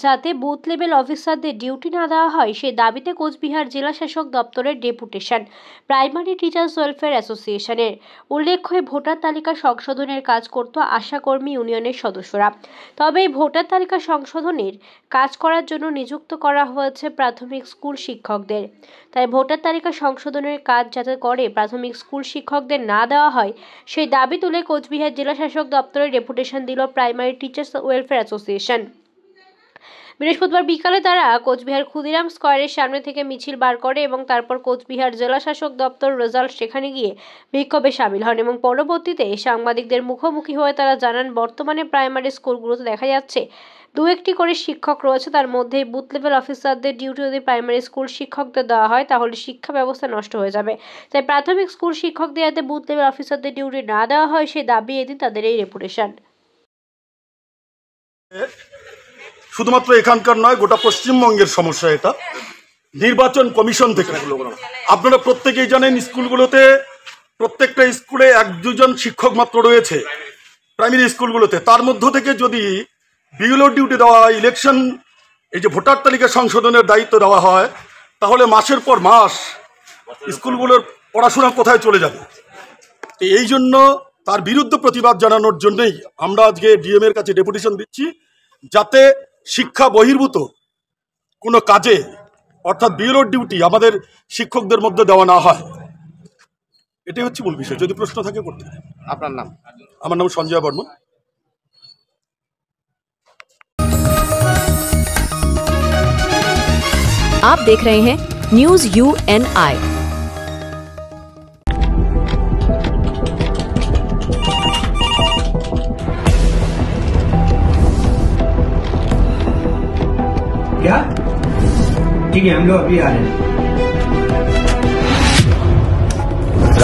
যাতে booth level অফিসারদের duty না দেওয়া হয় সেই দাবিতে কোচবিহার জেলা শাসক দপ্তরের ডেপুটেশন প্রাইমারি টিচার্স ওয়েলফেয়ার অ্যাসোসিয়েশনের। উল্লেখ্য, ভোটার তালিকা সংশোধনের কাজ করত আশাকর্মী ইউনিয়নের সদস্যরা। তবে এই ভোটার তালিকা সংশোধনের কাজ করার জন্য নিযুক্ত করা হয়েছে প্রাথমিক স্কুল শিক্ষকদের। তাই ভোটার তালিকা সংশোধনের কাজ যাতে করে প্রাথমিক স্কুল শিক্ষকদের না দেওয়া হয় সেই দাবি তুলে কোচবিহার জেলা শাসক দপ্তরে ডেপুটেশন দিল প্রাইমারি টিচার্স ওয়েলফেয়ার অ্যাসোসিয়েশন। বৃহস্পতিবার বিকালে তারা কোচবিহার ক্ষুদিরাম স্কয়ারের সামনে থেকে মিছিল বার করে এবং তারপর কোচবিহার জেলা শাসক দপ্তর রেজাল্ট সেখানে গিয়ে বিক্ষোভে সামিল হন এবং পরবর্তীতে সাংবাদিকদের মুখোমুখি হয়ে তারা জানান, বর্তমানে প্রাইমারি স্কুলগুলোতে দেখা যাচ্ছে দু একটি করে শিক্ষক রয়েছে, তার মধ্যে বুথ লেভেল অফিসারদের ডিউটি যদি প্রাইমারি স্কুল শিক্ষকদের দেওয়া হয় তাহলে শিক্ষা ব্যবস্থা নষ্ট হয়ে যাবে। তাই প্রাথমিক স্কুল শিক্ষকদের যাতে বুথ লেভেল অফিসারদের ডিউটি না দেওয়া হয় সেই দাবি এদিন তাদের এই ডেপুটেশন। শুধুমাত্র এখানকার নয়, গোটা পশ্চিমবঙ্গের সমস্যা এটা। নির্বাচন কমিশন থেকে আপনারা প্রত্যেকেই জানেন, স্কুলগুলোতে প্রত্যেকটা স্কুলে 1-2 জন শিক্ষক মাত্র রয়েছে প্রাইমারি স্কুলগুলোতে। তার মধ্য থেকে যদি বিএলও ডিউটি দেওয়া হয়, ইলেকশন এই যে ভোটার তালিকা সংশোধনের দায়িত্ব দেওয়া হয়, তাহলে মাসের পর মাস স্কুলগুলোর পড়াশোনা কোথায় চলে যাবে? এই জন্য তার বিরুদ্ধে প্রতিবাদ জানানোর জন্যই আমরা আজকে ডিএম এর কাছে ডেপুটেশন দিচ্ছি, যাতে শিক্ষা বহির্ভূত কোনো কাজে অর্থাৎ বিএলও ডিউটি আমাদের শিক্ষকদের মধ্যে দেওয়া না হয়। এটাই হচ্ছে মূল বিষয়। যদি প্রশ্ন থাকে করতে। আপনার নাম? আমার নাম সঞ্জয় বর্মন। आप देख रहे हैं न्यूज UNI। क्या? ठीक है, हम लोग अभी आ रहे हैं।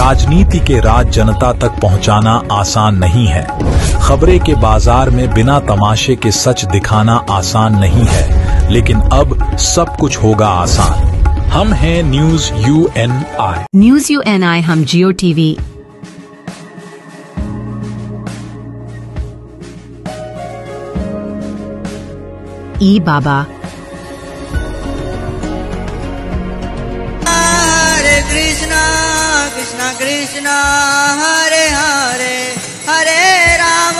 राजनीति के राज जनता तक पहुंचाना आसान नहीं है। खबरें के बाजार में बिना तमाशे के सच दिखाना आसान नहीं है, लेकिन अब सब कुछ होगा आसान। हम हैं न्यूज UNI। न्यूज UNI हम जियो टीवी, ई बाबा, हरे कृष्णा कृष्णा कृष्णा हरे हरे हरे राम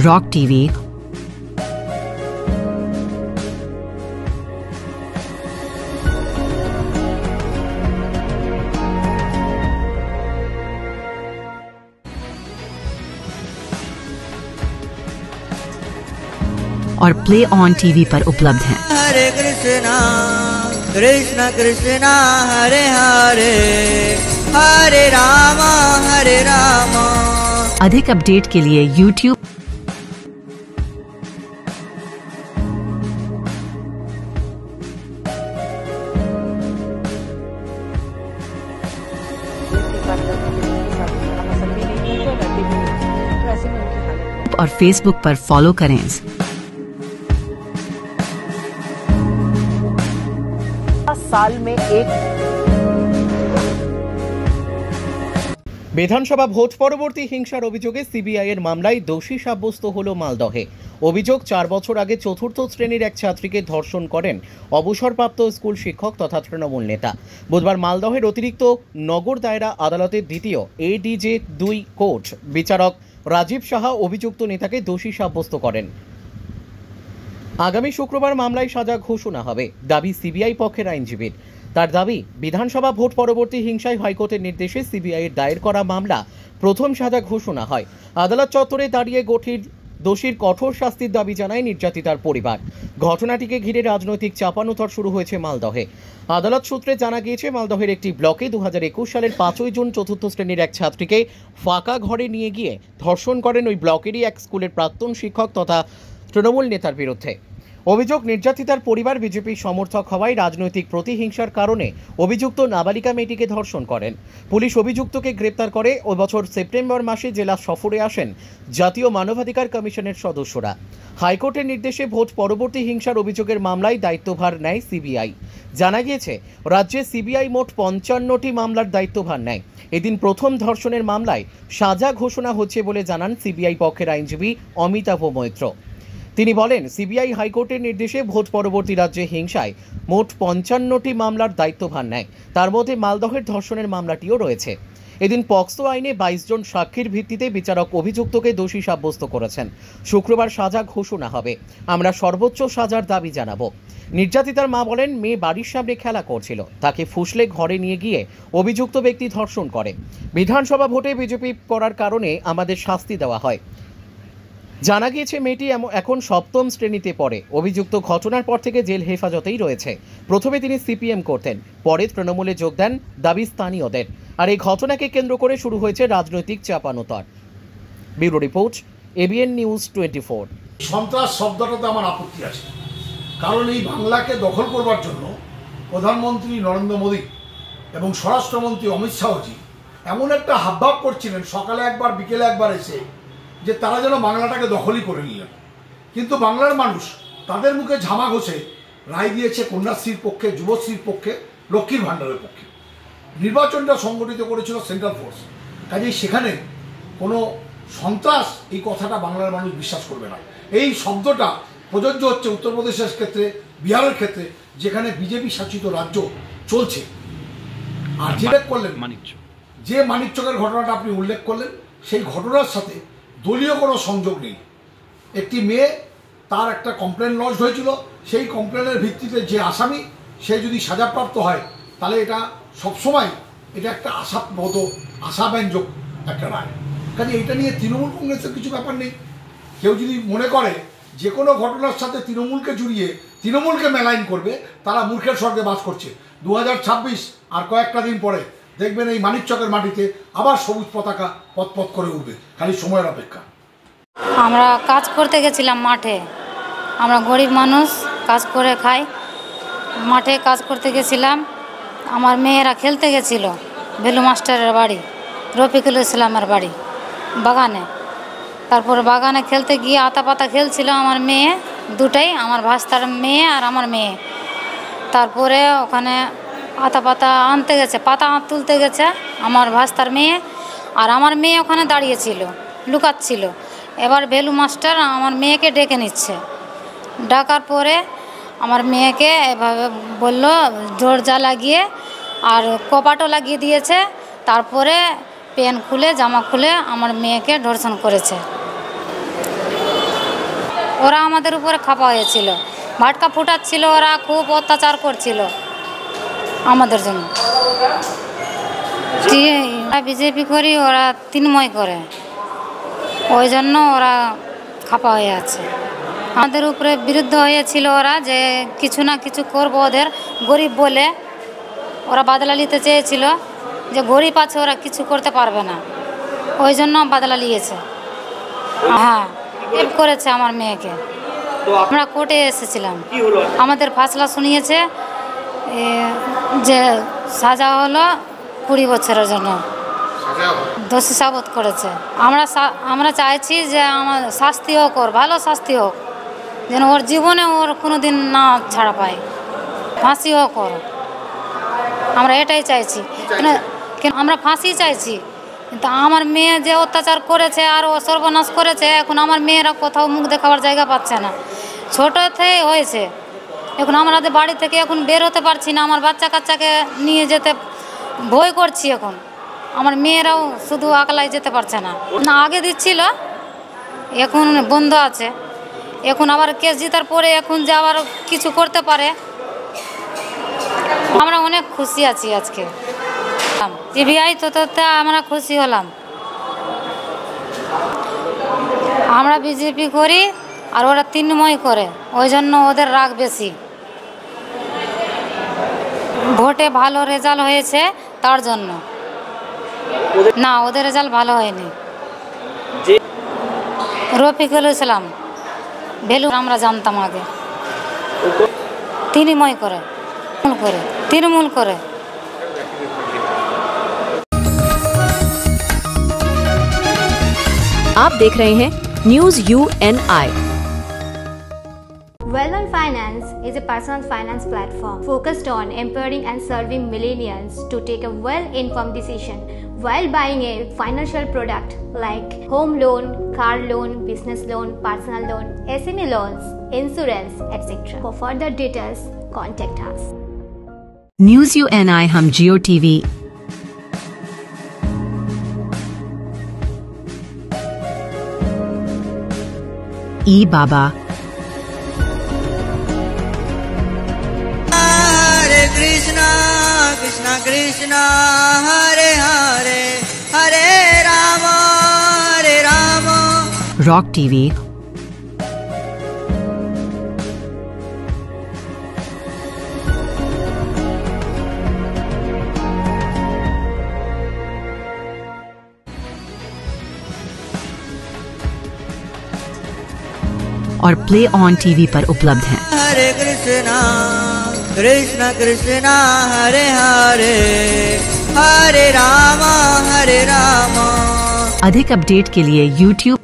रॉक टीवी, और प्ले ऑन टीवी पर उपलब्ध हैं। हरे कृष्णा कृष्णा कृष्णा हरे हरे हरे राम अधिक अपडेट के लिए YouTube और Facebook पर फॉलो करें। साल में एक বিধানসভা ভোট পরবর্তী হিংসার অভিযোগে সিবিআই এর মামলায় দোষী সাব্যস্ত হল মালদহে। অভিযোগ, 4 বছর আগে চতুর্থ শ্রেণীর এক ছাত্রীকে ধর্ষণ করেন অবসরপ্রাপ্ত স্কুল শিক্ষক তথা তৃণমূল নেতা। বুধবার মালদহের অতিরিক্ত নগর দায়রা আদালতের দ্বিতীয় ADJ 2 কোর্ট বিচারক রাজীব সাহা অভিযুক্ত নেতাকে দোষী সাব্যস্ত করেন। আগামী শুক্রবার মামলায় সাজা ঘোষণা হবে, দাবি সিবিআই পক্ষের আইনজীবীর। তার দাবি, বিধানসভা ভোট পরবর্তী হিংসায় হাইকোর্টের নির্দেশে সিবিআই এর দায়ের করা মামলা প্রথম সাজা ঘোষণা হয়। আদালত চত্বরে দাঁড়িয়ে দোষীর কঠোর শাস্তির দাবি জানায় নির্যাতিতার পরিবার। ঘটনাটিকে ঘিরে রাজনৈতিক চাপানোতর শুরু হয়েছে মালদহে। আদালত সূত্রে জানা গিয়েছে, মালদহের একটি ব্লকে 2021 সালের 5ই জুন চতুর্থ শ্রেণীর এক ছাত্রীকে ফাঁকা ঘরে নিয়ে গিয়ে ধর্ষণ করেন ওই ব্লকেরই এক স্কুলের প্রাক্তন শিক্ষক তথা তৃণমূল নেতার বিরুদ্ধে। অভিযোগ, নির্যাতিতার পরিবার বিজেপির সমর্থক হওয়ায় রাজনৈতিক প্রতিহিংসার কারণে অভিযুক্ত নাবালিকা মেয়েটিকে ধর্ষণ করেন। পুলিশ অভিযুক্তকে গ্রেপ্তার করে। ওই বছর সেপ্টেম্বর মাসে জেলা সফরে আসেন জাতীয় মানবাধিকার কমিশনের সদস্যরা। হাইকোর্টের নির্দেশে ভোট পরবর্তী হিংসার অভিযোগের মামলায় দায়িত্বভার নেয় সিবিআই। জানা গিয়েছে, রাজ্যে সিবিআই মোট 55টি মামলার দায়িত্বভার নেয়। এদিন প্রথম ধর্ষণের মামলায় সাজা ঘোষণা হচ্ছে বলে জানান সিবিআই পক্ষের আইনজীবী অমিতাভ মৈত্র। তিনি বলেন, সিবিআই হাইকোর্টের নির্দেশে ভোট পরবর্তী রাজ্যে হিংসায় মোট 55টি মামলার দায়িত্বভার নেয়। তার মধ্যে মালদহের ধর্ষণের মামলাটিও রয়েছে। এদিন পক্সো আইনে 22 জন সাক্ষীর ভিত্তিতে বিচারক অভিযুক্তকে দোষী সাব্যস্ত করেছেন। শুক্রবার সাজা ঘোষণা হবে। আমরা সর্বোচ্চ সাজার দাবি জানাবো। নির্যাতিতার মা বলেন, মেয়ে বাড়ির সামনে খেলা করছিল, তাকে ফুসলে ঘরে নিয়ে গিয়ে অভিযুক্ত ব্যক্তি ধর্ষণ করে। বিধানসভা ভোটে বিজেপি করার কারণে আমাদের শাস্তি দেওয়া হয়। জানা গিয়েছে মেয়েটি এখন 7ম শ্রেণীতে পড়ে। অভিযুক্ত ঘটনার পর থেকে জেল হেফাজতেই রয়েছে। প্রথমে তিনি সিপিএম করতেন, পরে তৃণমূলে যোগ দেন, দাবি স্থানীয়দের। আর এই ঘটনাকে কেন্দ্র করে শুরু হয়েছে রাজনৈতিক চাপানোতর। Bureau report, ABN News 24। সন্ত্রাস শব্দটাতে আমার আপত্তি আছে, কারণ এই বাংলাকে দখল করবার জন্য প্রধানমন্ত্রী নরেন্দ্র মোদী এবং স্বরাষ্ট্রমন্ত্রী অমিত শাহজি এমন একটা হাবভাব করছিলেন, সকালে একবার বিকেলে একবার এসে, যে তারা যেন বাংলাটাকে দখলই করে নিলেন। কিন্তু বাংলার মানুষ তাদের মুখে ঝামা ঘষে রায় দিয়েছে কন্যাশ্রীর পক্ষে, যুবশ্রীর পক্ষে, লক্ষ্মীর ভাণ্ডারের পক্ষে। নির্বাচনটা সংগঠিত করেছিল সেন্ট্রাল ফোর্স, কাজেই সেখানে কোনো সন্ত্রাস এই কথাটা বাংলার মানুষ বিশ্বাস করবে না। এই শব্দটা প্রযোজ্য হচ্ছে উত্তরপ্রদেশের ক্ষেত্রে, বিহারের ক্ষেত্রে, যেখানে বিজেপি শাসিত রাজ্য চলছে। আর যেটা করলেন যে মানিকচকের ঘটনাটা আপনি উল্লেখ করলেন, সেই ঘটনার সাথে দলীয় কোনো সংযোগ নেই। একটি মেয়ে, তার একটা কমপ্লেন লঞ্চ হয়েছিল, সেই কমপ্লেনের ভিত্তিতে যে আসামি সে যদি সাজাপ্রাপ্ত হয়, তাহলে এটা সবসময় এটা একটা আশাব্যঞ্জক একটা রায়। কাজে এটা নিয়ে তৃণমূল কংগ্রেসের কিছু ব্যাপার নেই। কেউ যদি মনে করে যে কোনো ঘটনার সাথে তৃণমূলকে জুড়িয়ে তৃণমূলকে মেলাইন করবে, তারা মূর্খের স্বর্গে বাস করছে। 2026 আর কয়েকটা দিন পরে দেখবেন এই মানিকচকের মাটিতে আবার সবুজ পতাকা পথ করে উঠবে, খালি সময়ের অপেক্ষা। আমরা কাজ করতে গেছিলাম মাঠে, আমরা গরিব মানুষ, কাজ করে খাই। মাঠে কাজ করতে গেছিলাম, আমার মেয়েরা খেলতে গেছিল বেলু মাস্টারের বাড়ি, রফিকুল ইসলামের বাড়ি বাগানে। তারপর বাগানে খেলতে গিয়ে আতা পাতা খেলছিল আমার মেয়ে দুটাই, আমার ভাস্তার মেয়ে আর আমার মেয়ে। তারপরে ওখানে আতা পাতা আনতে গেছে, পাতা তুলতে গেছে আমার ভাস্তার মেয়ে, আর আমার মেয়ে ওখানে দাঁড়িয়েছিল, লুকাচ্ছিল। এবার বেলু মাস্টার আমার মেয়েকে ডেকে নিচ্ছে। ডাকার পরে আমার মেয়েকে এভাবে বলল, দরজা লাগিয়ে আর কপাটও লাগিয়ে দিয়েছে। তারপরে প্যান্ট খুলে, জামা খুলে আমার মেয়েকে ধর্ষণ করেছে। ওরা আমাদের উপরে খাপা হয়েছিল, ভাটকা ফুটাচ্ছিল, ওরা খুব অত্যাচার করছিল আমাদের জন্য। বিজেপি করি, ওরা তৃণমূল করে, ওই জন্য ওরা খাপা হয়ে আছে। আমাদের উপরে বিরুদ্ধ হয়েছিল ওরা, যে কিছু না কিছু করবো ওদের, গরিব বলে ওরা বাদলা নিতে চেয়েছিল, যে গরিব আছে ওরা কিছু করতে পারবে না, ওই জন্য বাদলা নিয়েছে। হ্যাঁ, রেপ করেছে আমার মেয়েকে। আমরা কোর্টে এসেছিলাম, আমাদের ফাসলা শুনিয়েছে যে সাজা হলো 20 বছরের জন্য, দোষী সাবত করেছে। আমরা চাইছি যে আমার শাস্তি হোক, ওর ভালো শাস্তি হোক, যেন ওর জীবনে ওর কোনো দিন না ছাড়া পায়, ফাঁসি হোক ওর। আমরা এটাই চাইছি, কেন আমরা ফাঁসি চাইছি। কিন্তু আমার মেয়ে যে অত্যাচার করেছে আর ও সর্বনাশ করেছে, এখন আমার মেয়েরা কোথাও মুখ দেখাবার জায়গা পাচ্ছে না। ছোটো থেকে হয়েছে, এখন আমাদের বাড়ি থেকে এখন বের হতে পারছি না, আমার বাচ্চা কাচ্চাকে নিয়ে যেতে ভয় করছি। এখন আমার মেয়েরাও শুধু একলাই যেতে পারছে না। আগে দিচ্ছিল, এখন বন্ধ আছে। এখন আবার কেস জিতার পরে এখন যে আবার কিছু করতে পারে। আমরা অনেক খুশি আছি আজকে। সিবিআই তথ্যতে আমরা খুশি হলাম। আমরা বিজেপি করি আর ওরা তৃণমূল করে, ওই জন্য ওদের রাগ বেশি। ভোটে ভালো রেজাল্ট হয়েছে তার জন্য। না, ওদের রেজাল্ট ভালো হয়নি। রফিকুল ইসলাম বেলু আমরা জানতাম আগে, তৃণমূল করে, তৃণমূল করে। आप देख रहे हैं news UNI। Wellon Finance is a personal finance platform focused on empowering and serving millennials to take a well-informed decision. while buying a financial product like home loan, car loan, business loan, personal loan, SME loans, insurance, etc. For further details, contact us. News UNI हम Jio TV बाबा Hare Krishna, Krishna Krishna, Hare Hare, Hare Rama, Hare Rama. Rock TV और play on TV पर उपलब्ध हैं। Hare Krishna, Krishna Krishna, Hare Hare, Hare Rama, Hare Rama. अधिक update के लिए YouTube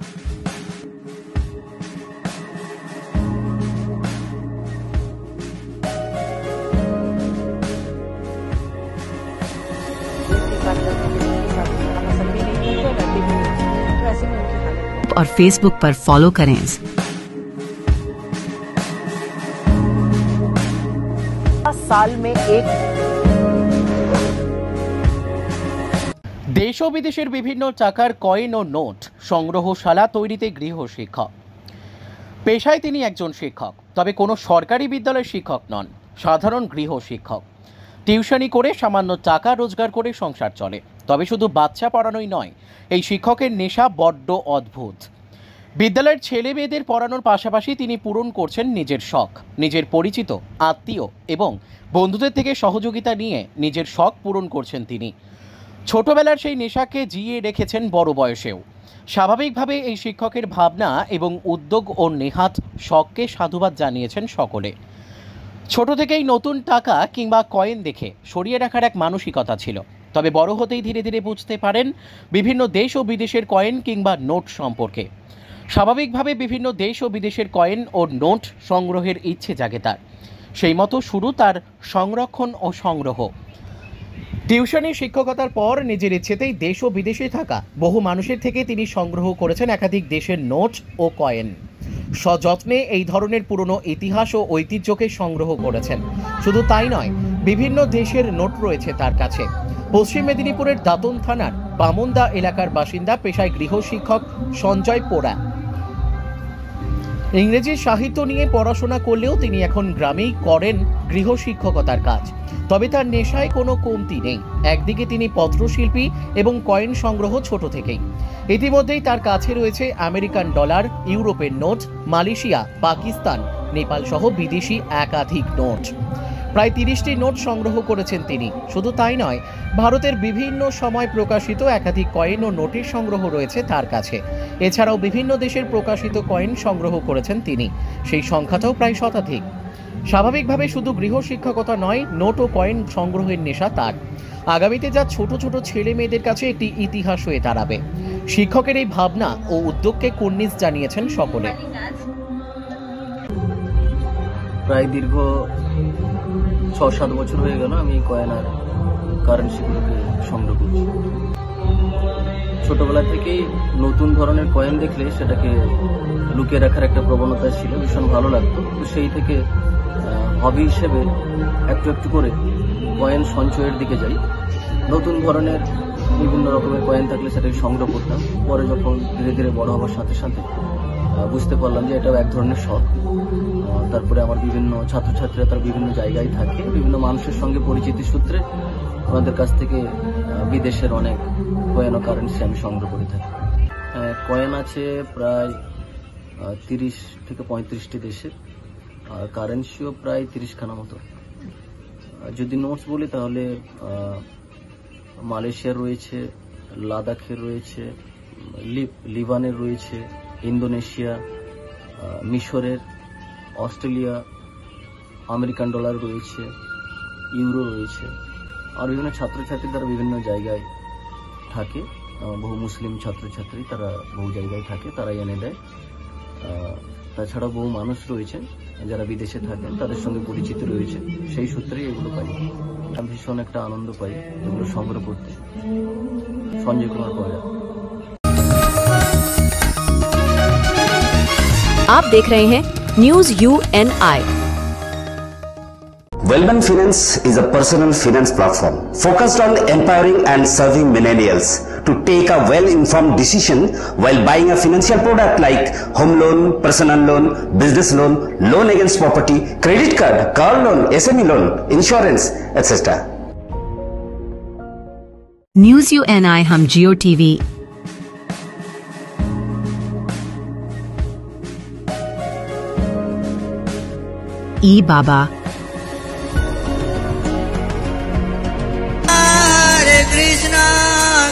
और Facebook पर फॉलो करें। साल में एक দেশ ও বিদেশের বিভিন্ন টাকার কয়েন ও নোট সংগ্রহশালা তৈরিতে গৃহ শিক্ষক পেশায় তিনি একজন শিক্ষক, তবে কোনো সরকারি বিদ্যালয়ের শিক্ষক নন, সাধারণ গৃহ শিক্ষক। টিউশনি করে সামান্য টাকা রোজগার করে সংসার চলে। তবে শুধু বাচ্চা পড়ানোই নয়, এই শিক্ষকের নেশা বড্ড অদ্ভুত। বিদ্যালয়ের ছেলে মেয়েদের পড়ানোর পাশাপাশি তিনি পূরণ করছেন নিজের শখ, নিজের পরিচিত আত্মীয় এবং বন্ধুদের থেকে সহযোগিতা নিয়ে নিজের শখ পূরণ করছেন তিনি। ছোটবেলার সেই নেশাকে জিয়ে রেখেছেন বড় বয়সেও। স্বাভাবিকভাবে এই শিক্ষকের ভাবনা এবং উদ্যোগ ও নেহাত শখকে সাধুবাদ জানিয়েছেন সকলে। ছোট থেকেই নতুন টাকা কিংবা কয়েন দেখে সরিয়ে রাখার এক মানসিকতা ছিল, তবে বড় হতেই ধীরে ধীরে বুঝতে পারেন বিভিন্ন দেশ ও বিদেশের কয়েন কিংবা নোট সম্পর্কে। স্বাভাবিকভাবে বিভিন্ন দেশ ও বিদেশের কয়েন ও নোট সংগ্রহের ইচ্ছে জাগে তার। সেই মতো শুরু তার সংরক্ষণ ও সংগ্রহ। টিউশনি শিক্ষকতার পর নিজের ইচ্ছেতেই দেশ ও বিদেশে থাকা বহু মানুষের থেকে তিনি সংগ্রহ করেছেন একাধিক দেশের নোট ও কয়েন। সযত্নে এই ধরনের পুরনো ইতিহাস ও ঐতিহ্যকে সংগ্রহ করেছেন। শুধু তাই নয়, বিভিন্ন দেশের নোট রয়েছে তার কাছে। পশ্চিম মেদিনীপুরের দাঁতন থানার বামুনদা এলাকার বাসিন্দা, পেশায় গৃহ শিক্ষক সঞ্জয় পোড়া। ইংরেজি সাহিত্য নিয়ে পড়াশোনা করলেও তিনি এখন গ্রামেই করেন গৃহ শিক্ষকতার কাজ। তবে তার নেশায় কোনো কমতি নেই। একদিকে তিনি পত্রশিল্পী এবং কয়েন সংগ্রহ ছোট থেকেই। ইতিমধ্যেই তার কাছে রয়েছে আমেরিকান ডলার, ইউরোপের নোট, মালয়েশিয়া, পাকিস্তান, নেপাল সহ বিদেশি একাধিক নোট। প্রায় 30টি নোট সংগ্রহ করেছেন তিনি। শুধু তাই নয়, ভারতের বিভিন্ন সময় প্রকাশিত একাধিক কয়েন ও নোটের সংগ্রহ রয়েছে তার কাছে। এছাড়াও বিভিন্ন দেশের প্রকাশিত কয়েন সংগ্রহ করেছেন তিনি, সেই সংখ্যাটাও প্রায় শতাধিক। স্বাভাবিকভাবে শুধু গৃহ শিক্ষকতা নয়, নোট ও কয়েন সংগ্রহের নেশা তার। আগামীতে যা ছোট ছোট ছেলে মেয়েদের কাছে একটি ইতিহাস হয়ে দাঁড়াবে। শিক্ষকের এই ভাবনা ও উদ্যোগকে কুর্নিশ জানিয়েছেন সকলে। প্রায় দীর্ঘ 6-7 বছর হয়ে গেল আমি কয়েন আর কারেন্সিগুলোকে সংগ্রহ করছি। ছোটবেলা থেকেই নতুন ধরনের কয়েন দেখলে সেটাকে লুকিয়ে রাখার একটা প্রবণতা ছিল, ভীষণ ভালো লাগতো। তো সেই থেকে হবি হিসেবে একটু একটু করে কয়েন সঞ্চয়ের দিকে যাই। নতুন ধরনের বিভিন্ন রকমের কয়েন থাকলে সেটাকে সংগ্রহ করতাম। পরে যখন ধীরে ধীরে বড় হওয়ার সাথে সাথে বুঝতে পারলাম যে এটাও এক ধরনের শখ। তারপরে আমার বিভিন্ন ছাত্রছাত্রীরা তার বিভিন্ন জায়গায় থাকে, বিভিন্ন মানুষের সঙ্গে পরিচিতি সূত্রে আমাদের কাছ থেকে বিদেশের অনেক কয়েন ও কারেন্সি আমি সংগ্রহ করে থাকি। কয়েন আছে প্রায় 30 থেকে 35টি দেশের, আর কারেন্সিও প্রায় 30খানা মতো। যদি নোটস বলি তাহলে মালয়েশিয়ার রয়েছে, লাদাখের রয়েছে, লিবানের রয়েছে, ইন্দোনেশিয়া, মিশরের, অস্ট্রেলিয়া, আমেরিকান ডলার রয়েছে, ইউরো রয়েছে। আর বিভিন্ন ছাত্রছাত্রী তারা বিভিন্ন জায়গায় থাকে, বহু মুসলিম ছাত্রছাত্রী তারা বহু জায়গায় থাকে, তারা এনে দেয়। তাছাড়া বহু মানুষ রয়েছেন যারা বিদেশে থাকেন তাদের সঙ্গে পরিচিত রয়েছে, সেই সূত্রেই এগুলো পাই। আমি ভীষণ একটা আনন্দ পাই এগুলো সংগ্রহ করতে। সঞ্জয় কুমার পয়রা। आप देख रहे हैं news UNI। Wellman Finance is a personal finance platform focused on empowering and serving millennials to take a well-informed decision while buying a financial product like home loan, personal loan, business loan, loan against property, credit card, car loan, SME loan, insurance, etc. News UNI हम Jio TV, eBaba, Hare Krishna,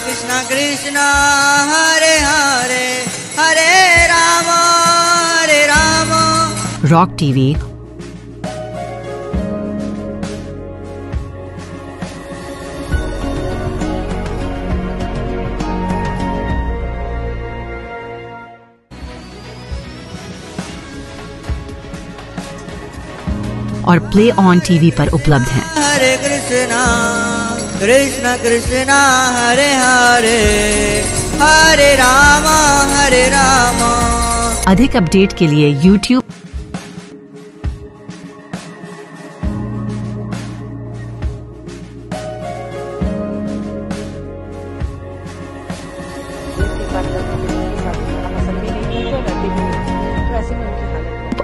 Krishna Krishna, Hare Hare, Hare Rama, Hare Rama, Rock TV, और play on TV पर उपलब्ध हैं। Hare Krishna, Krishna Krishna, Hare Hare, Hare Rama, Hare Rama। अधिक update के लिए YouTube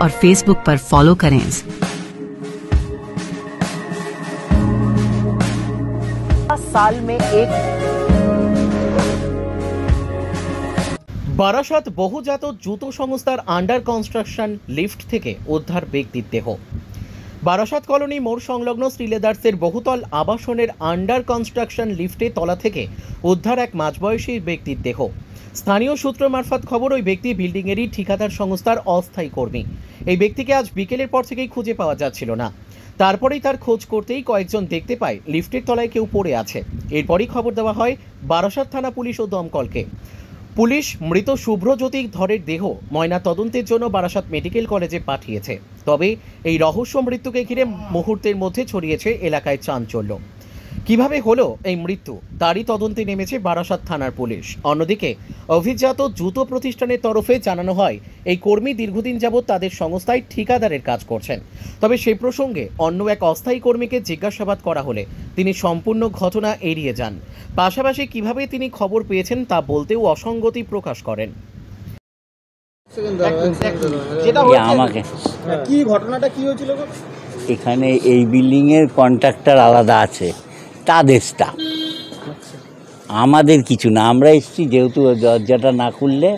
और Facebook पर follow करें। साल में एक বারাসাত বহুজাত জুতো সংস্থার আন্ডার কনস্ট্রাকশন লিফট থেকে উদ্ধার ব্যক্তির দেহ। বারাসাত কলোনি মোড় সংলগ্ন শ্রীলেদার্সের বহুতল আবাসনের আন্ডার কনস্ট্রাকশন লিফটে তলা থেকে উদ্ধার এক মাঝবয়সী ব্যক্তির দেহ। স্থানীয় সূত্র মারফত খবর, ওই ব্যক্তি বিল্ডিংয়েরই ঠিকাদার সংস্থার অস্থায়ী কর্মী। এই ব্যক্তিকে আজ বিকেলের পর থেকেই খুঁজে পাওয়া যাচ্ছিল না। তারপরেই তার খোঁজ করতেই কয়েকজন দেখতে পায় লিফটের তলায় কেউ পড়ে আছে। এরপরই খবর দেওয়া হয় বারাসাত থানা পুলিশ ও দমকলকে। পুলিশ মৃত শুভ্রজ্যোতি ধরের দেহ ময়না তদন্তের জন্য বারাসাত মেডিকেল কলেজে পাঠিয়েছে। তবে এই রহস্য মৃত্যুকে ঘিরে মুহূর্তের মধ্যে ছড়িয়েছে এলাকায় চাঞ্চল্য। কিভাবে হলো এই মৃত্যু তারই তদন্তে নেমেছে বারাসাত থানার পুলিশ। অন্যদিকে অভিজাত জুতো প্রতিষ্ঠানের তরফে জানানো হয় এই কর্মী দীর্ঘদিন যাবৎ তাদের সংস্থায় ঠিকাদারের কাজ করছেন। তবে সেই প্রসঙ্গে অন্য এক অস্থায়ী কর্মীকে জিজ্ঞাসাবাদ করা হলে তিনি সম্পূর্ণ ঘটনা এড়িয়ে যান। পাশাপাশি কিভাবে তিনি খবর পেয়েছেন তা বলতেও অসঙ্গতি প্রকাশ করেন। আমাকে কি ঘটনাটা কি হয়েছিল? এখানে এই বিল্ডিং এর কন্ট্রাক্টর আলাদা আছে, তাদের স্টাফ, আমাদের কিছু না। আমরা এসেছি যেহেতু দরজাটা না খুললে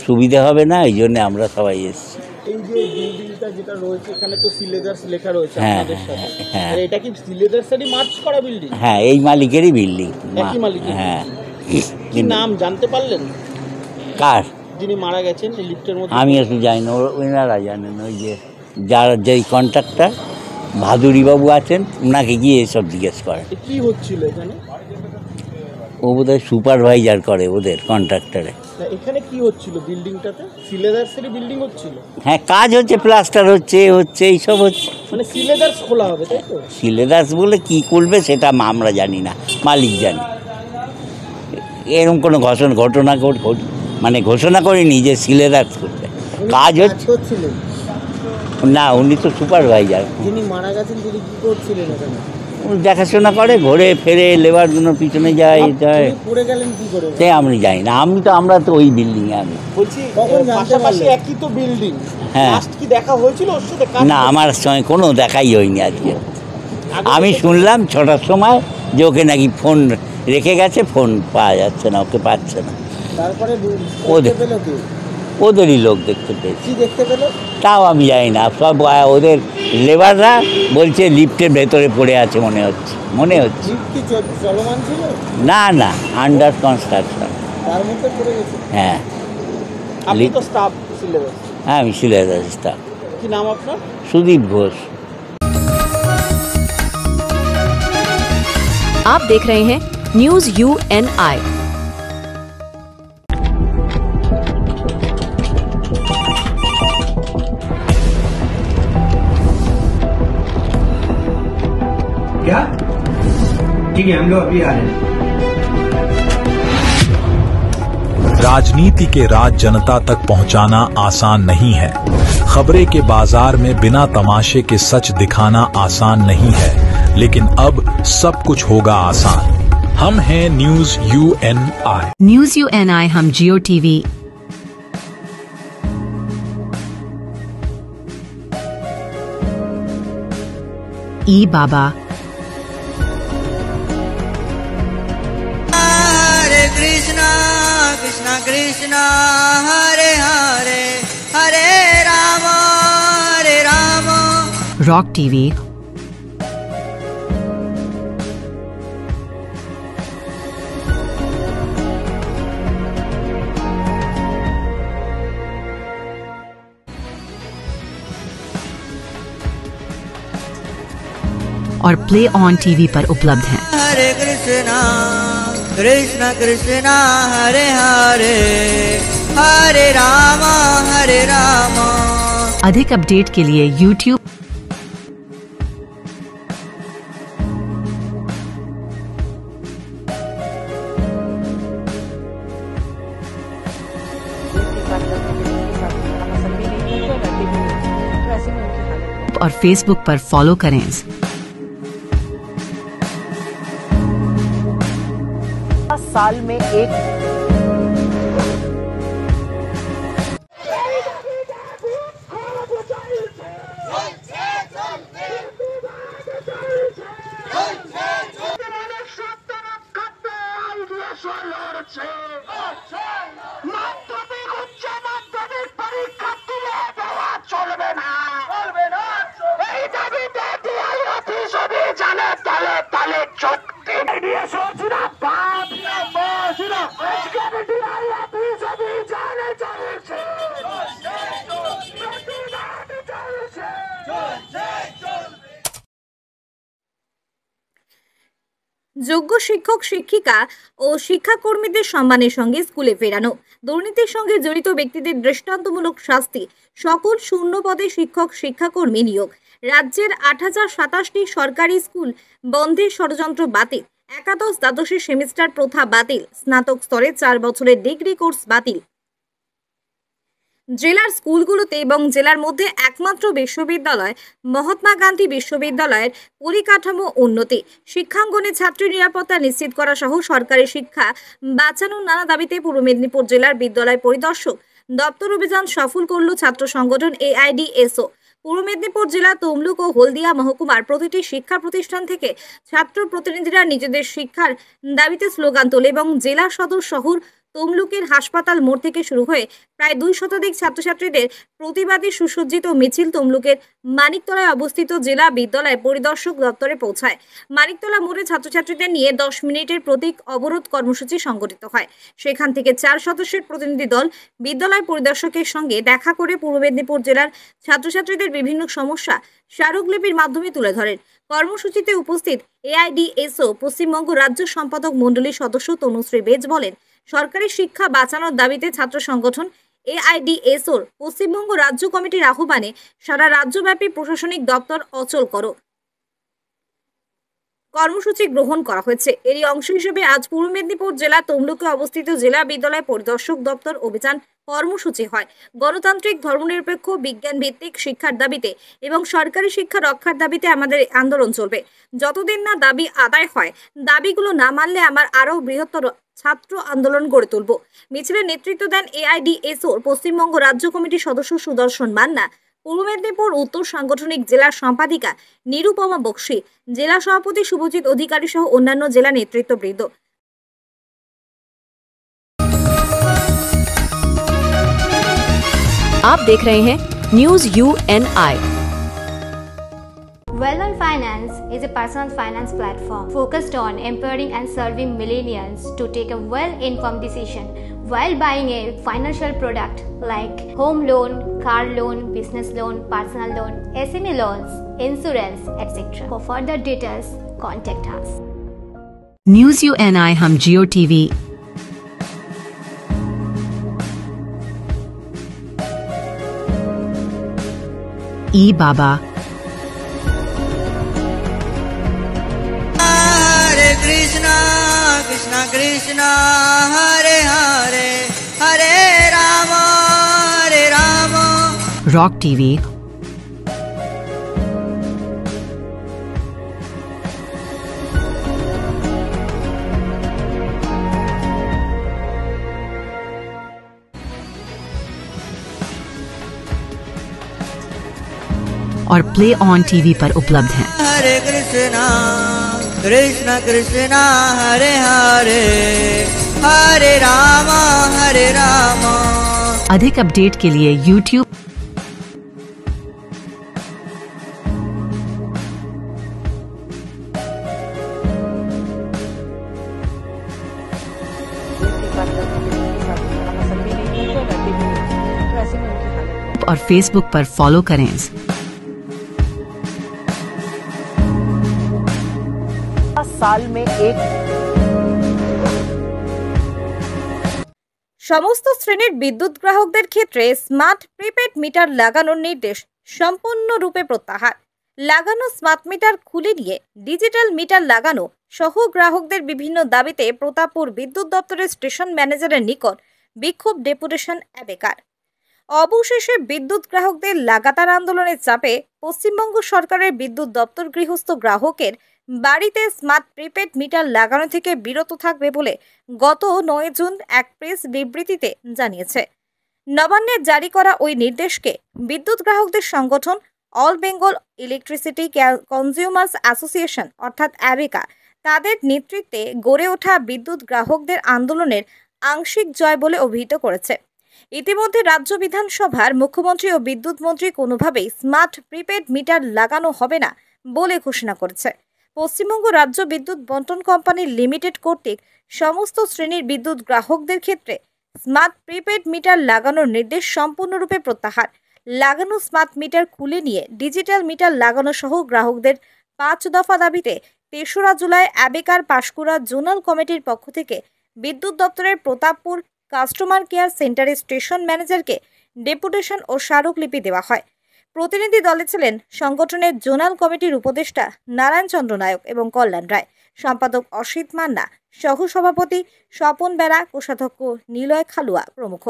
সুবিধা হবে না, এই জন্য আমরা সবাই এসেছি। এই যে বিল্ডিংটা যেটা রয়েছে এখানে তো সিলেদার্স লেখা রয়েছে আপনাদের সাথে। হ্যাঁ, এটা কি সিলেদার্সেরই মার্চ করা বিল্ডিং? হ্যাঁ, এই মালিকেরই বিল্ডিং। একই মালিকের? হ্যাঁ। কি নাম জানতে পারলেন? কার? যিনি মারা গেছেন এই লিফটের মধ্যে? আমি একটু জানি না, ওনারা জানেন। ওই যে যার যেই কন্ট্রাক্টর ভাদুরীবাবু আছেন, ওনাকে গিয়ে এসব জিজ্ঞেস করেন। কি হচ্ছিল এখানে? ও বোধহয় সুপারভাইজার করে ওদের কন্ট্রাক্টরে। এখানে কি হচ্ছিল বিল্ডিংটাতে? সিলেদার্সেরই বিল্ডিং হচ্ছিল? হ্যাঁ, কাজ হচ্ছে, প্লাস্টার হচ্ছে, এইসব হচ্ছে। মানে সিলেদার্স খোলা হবে তাই তো? সিলেদার্স বলে কি করবে সেটা আমরা জানি না, মালিক জানি। এরকম কোনো ঘটনা মানে ঘোষণা করিনি যে সিলেদার্স করবে। কাজ হচ্ছে না, উনি তো সুপারভাইজার। যিনি মারা গেছেন তিনি কি করছিলেন এখানে? দেখাশোনা করে, ঘুরে ফেরে লেবারগুলো পিছনে যায়। পড়ে গেলেন কি করে সে আমি জানি না। আমরা তো ওই বিল্ডিং এ। আমি বলছি পাশাপাশি একই তো বিল্ডিং। হ্যাঁ, লাস্ট কি দেখা হয়েছিল ওর সাথে? না, আমার সঙ্গে কোনো দেখাই হয়নি আজকে। আমি শুনলাম 6টার সময় যে ওকে নাকি ফোন রেখে গেছে, ফোন পাওয়া যাচ্ছে না, ওকে পাচ্ছে না। তারপরে ওদেরই লোক দেখতে পেয়েছে। কি দেখতে পেল তাও আমি জানি না। সব ওদের লেবাররা বলছে লিফটের ভেতরে পড়ে আছে মনে হচ্ছে। চলমান ছিল? না না, আন্ডার কনস্ট্রাকশন। তার মধ্যে পড়ে গেছে? হ্যাঁ। আপনি তো স্টাফ সিলেবাস? হ্যাঁ, আমি সিলেবাস স্টাফ। কি নাম আপনার? সুদীপ ঘোষ। आप देख रहे हैं न्यूज UNI। क्या? ठीक है, हम लोग अभी आ रहे हैं। राजनीति के राज जनता तक पहुंचाना आसान नहीं है। खबरें के बाजार में बिना तमाशे के सच दिखाना आसान नहीं है, लेकिन अब सब कुछ होगा आसान। हम हैं न्यूज UNI। न्यूज UNI हम जियो टीवी, ई बाबा, हरे कृष्णा कृष्णा कृष्णा हरे हरे हरे राम रॉक टीवी, और प्ले ऑन टीवी पर उपलब्ध हैं। हरे कृष्णा कृष्णा कृष्णा हरे हरे हरे राम अधिक अपडेट के लिए YouTube और Facebook पर फॉलो करें। साल में एक যোগ্য শিক্ষক শিক্ষিকা ও শিক্ষাকর্মীদের সম্মানের সঙ্গে স্কুলে ফেরানো, দুর্নীতির সঙ্গে জড়িত ব্যক্তিদের দৃষ্টান্তমূলক শাস্তি, সকল শূন্য পদে শিক্ষক শিক্ষাকর্মী নিয়োগ, রাজ্যের ৮০২৭টি সরকারি স্কুল বন্ধের ষড়যন্ত্র বাতিল, একাদশ দ্বাদশের সেমিস্টার প্রথা বাতিল, স্নাতক স্তরে ৪ বছরের ডিগ্রি কোর্স বাতিল। জেলার স্কুলগুলোতে এবং জেলার মধ্যে একমাত্র বিশ্ববিদ্যালয় মহাত্মা গান্ধী বিশ্ববিদ্যালয়ের পরিকাঠামো উন্নতি, শিক্ষাঙ্গনে ছাত্রী নিরাপত্তা নিশ্চিত করা সহ সরকারি শিক্ষা বাঁচানোর নানা দাবিতে পূর্ব মেদিনীপুর জেলার বিদ্যালয় পরিদর্শক দপ্তর অভিযান সফল করল ছাত্র সংগঠন AIDSO। পূর্ব মেদিনীপুর জেলা তমলুক ও হলদিয়া মহকুমার প্রতিটি শিক্ষা প্রতিষ্ঠান থেকে ছাত্র প্রতিনিধিরা নিজেদের শিক্ষার দাবিতে স্লোগান তোলে এবং জেলা সদর শহর তমলুকের হাসপাতাল মোড় থেকে শুরু হয়ে প্রায় ২ শতাধিক ছাত্রছাত্রীদের প্রতিবাদী সুসজ্জিত মিছিল তমলুকের মানিকতলায় অবস্থিত জেলা বিদ্যালয় পরিদর্শক দপ্তরে পৌঁছায়। মানিকতলা মোড়ে ছাত্রছাত্রীদের নিয়ে 10 মিনিটের প্রতীক অবরোধ কর্মসূচি সংগঠিত হয়। সেখান থেকে 4 সদস্যের প্রতিনিধি দল বিদ্যালয় পরিদর্শকের সঙ্গে দেখা করে পূর্ব মেদিনীপুর জেলার ছাত্রছাত্রীদের বিভিন্ন সমস্যা স্মারকলিপির মাধ্যমে তুলে ধরেন। কর্মসূচিতে উপস্থিত AIDSO পশ্চিমবঙ্গ রাজ্য সম্পাদক মণ্ডলীর সদস্য তনুশ্রী বেজ বলেন, সরকারি শিক্ষা বাঁচানোর দাবিতে ছাত্র সংগঠন AIDSOর পশ্চিমবঙ্গ রাজ্য কমিটির আহ্বানে সারা রাজ্যব্যাপী প্রশাসনিক দপ্তর অচল করো কর্মসূচি গ্রহণ করা হয়েছে। এরই অংশ হিসেবে আজ পূর্ব মেদিনীপুর জেলা তমলুকে অবস্থিত জেলা বিদ্যালয় পরিদর্শক দপ্তর অভিযান কর্মসূচি হয়। গণতান্ত্রিক ধর্মনিরপেক্ষ বিজ্ঞান ভিত্তিক শিক্ষার দাবিতে এবং সরকারি শিক্ষা রক্ষার দাবিতে আমাদের আন্দোলন চলবে। যতদিন না দাবি আদায় হয়, দাবিগুলো না মানলে আমার আরও বৃহত্তর ছাত্র আন্দোলন গড়ে তুলব। মিছিলের নেতৃত্ব দেন AIDSOর পশ্চিমবঙ্গ রাজ্য কমিটির সদস্য সুদর্শন মান্না, পূর্ব মেদিনীপুর উত্তর সাংগঠনিক জেলা সম্পাদিকা নিরুপমা বক্সি, জেলা সভাপতি শুভজিৎ অধিকারী সহ অন্যান্য জেলা নেতৃত্ববৃন্দ। आप देख रहे हैं news UNI। Wellman Finance is a personal finance platform focused on empowering and serving millennials to take a well-informed decision while buying a financial product like home loan, car loan, business loan, personal loan, SME loans, insurance, etc. For further details, contact us. News UNI हम जियो TV, ई बाबा, Krishna Hare Hare Hare Ram Rock TV और play on TV पर उपलब्ध हैं। हरे कृष्ण कृष्ण कृष्ण हरे हरे हरे राम अधिक update के लिए YouTube और Facebook पर फॉलो करें। साल में एक সমস্ত শ্রেণীর বিদ্যুৎ গ্রাহকদের ক্ষেত্রে স্মার্ট প্রিপেড মিটার লাগানোর নির্দেশ সম্পূর্ণরূপে প্রত্যাহার। লাগানো স্মার্ট মিটার খুলে নিয়ে ডিজিটাল মিটার লাগানো সহ গ্রাহকদের বিভিন্ন দাবিতে প্রতাপপুর বিদ্যুৎ দপ্তরের স্টেশন ম্যানেজারের নিকট বিক্ষোভ ডেপুটেশন অ্যাবেকার। অবশেষে বিদ্যুৎ গ্রাহকদের লাগাতার আন্দোলনের চাপে পশ্চিমবঙ্গ সরকারের বিদ্যুৎ দপ্তর গৃহস্থ গ্রাহকের বাড়িতে স্মার্ট প্রিপেড মিটার লাগানো থেকে বিরত থাকবে বলে গত 9 জুন এক প্রেস বিবৃতিতে জানিয়েছে। নবান্নের জারি করা ওই নির্দেশকে বিদ্যুৎ গ্রাহকদের সংগঠন all Bengal electricity consumers association অর্থাৎ অ্যাবেকা তাদের নেতৃত্বে গড়ে ওঠা বিদ্যুৎ গ্রাহকদের আন্দোলনের আংশিক জয় বলে অভিহিত করেছে। ইতিমধ্যে রাজ্য বিধানসভার মুখ্যমন্ত্রী ও বিদ্যুৎ মন্ত্রী কোনোভাবেই স্মার্ট প্রিপেড মিটার লাগানো হবে না বলে ঘোষণা করেছে। পশ্চিমবঙ্গ রাজ্য বিদ্যুৎ বন্টন কোম্পানি লিমিটেড কর্তৃক সমস্ত শ্রেণীর বিদ্যুৎ গ্রাহকদের ক্ষেত্রে স্মার্ট প্রিপেড মিটার লাগানোর নির্দেশ সম্পূর্ণরূপে প্রত্যাহার। লাগানো স্মার্ট মিটার খুলে নিয়ে ডিজিটাল মিটার লাগানো সহ গ্রাহকদের 5 দফা দাবিতে 3রা জুলাই অ্যাবেকার পাঁশকুড়া জোনাল কমিটির পক্ষ থেকে বিদ্যুৎ দপ্তরের প্রতাপপুর কাস্টমার কেয়ার সেন্টারের স্টেশন ম্যানেজারকে ডেপুটেশন ও স্মারকলিপি দেওয়া হয়। প্রতিনিধি দলে ছিলেন সংগঠনের জোনাল কমিটির উপদেষ্টা নারায়ণ চন্দ্র নায়ক এবং কল্যাণ রায়, সম্পাদক অসিত মান্না, সহসভাপতি স্বপন বেরা, কোষাধ্যক্ষ নিলয় খালুয়া প্রমুখ।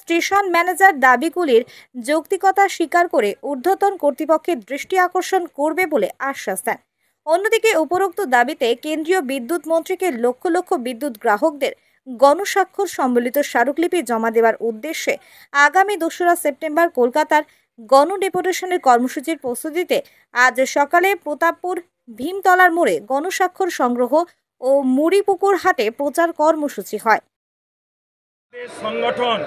স্টেশন ম্যানেজার দাবিগুলির যৌক্তিকতা স্বীকার করে ঊর্ধ্বতন কর্তৃপক্ষের দৃষ্টি আকর্ষণ করবে বলে আশ্বাস দেন। অন্যদিকে উপরোক্ত দাবিতে কেন্দ্রীয় বিদ্যুৎ মন্ত্রীকে লক্ষ লক্ষ বিদ্যুৎ গ্রাহকদের গণস্বাক্ষর সম্বলিত স্মারকলিপি জমা দেওয়ার উদ্দেশ্যে আগামী 2রা সেপ্টেম্বর কলকাতার গণ ডেপুটেশনের কর্মসূচির প্রস্তুতিতে আজ সকালে প্রতাপপুর ভীমতলার মোড়ে গণস্বাক্ষর সংগ্রহ ও মুড়িপুকুর হাটে প্রচার কর্মসূচি হয়। সংগঠন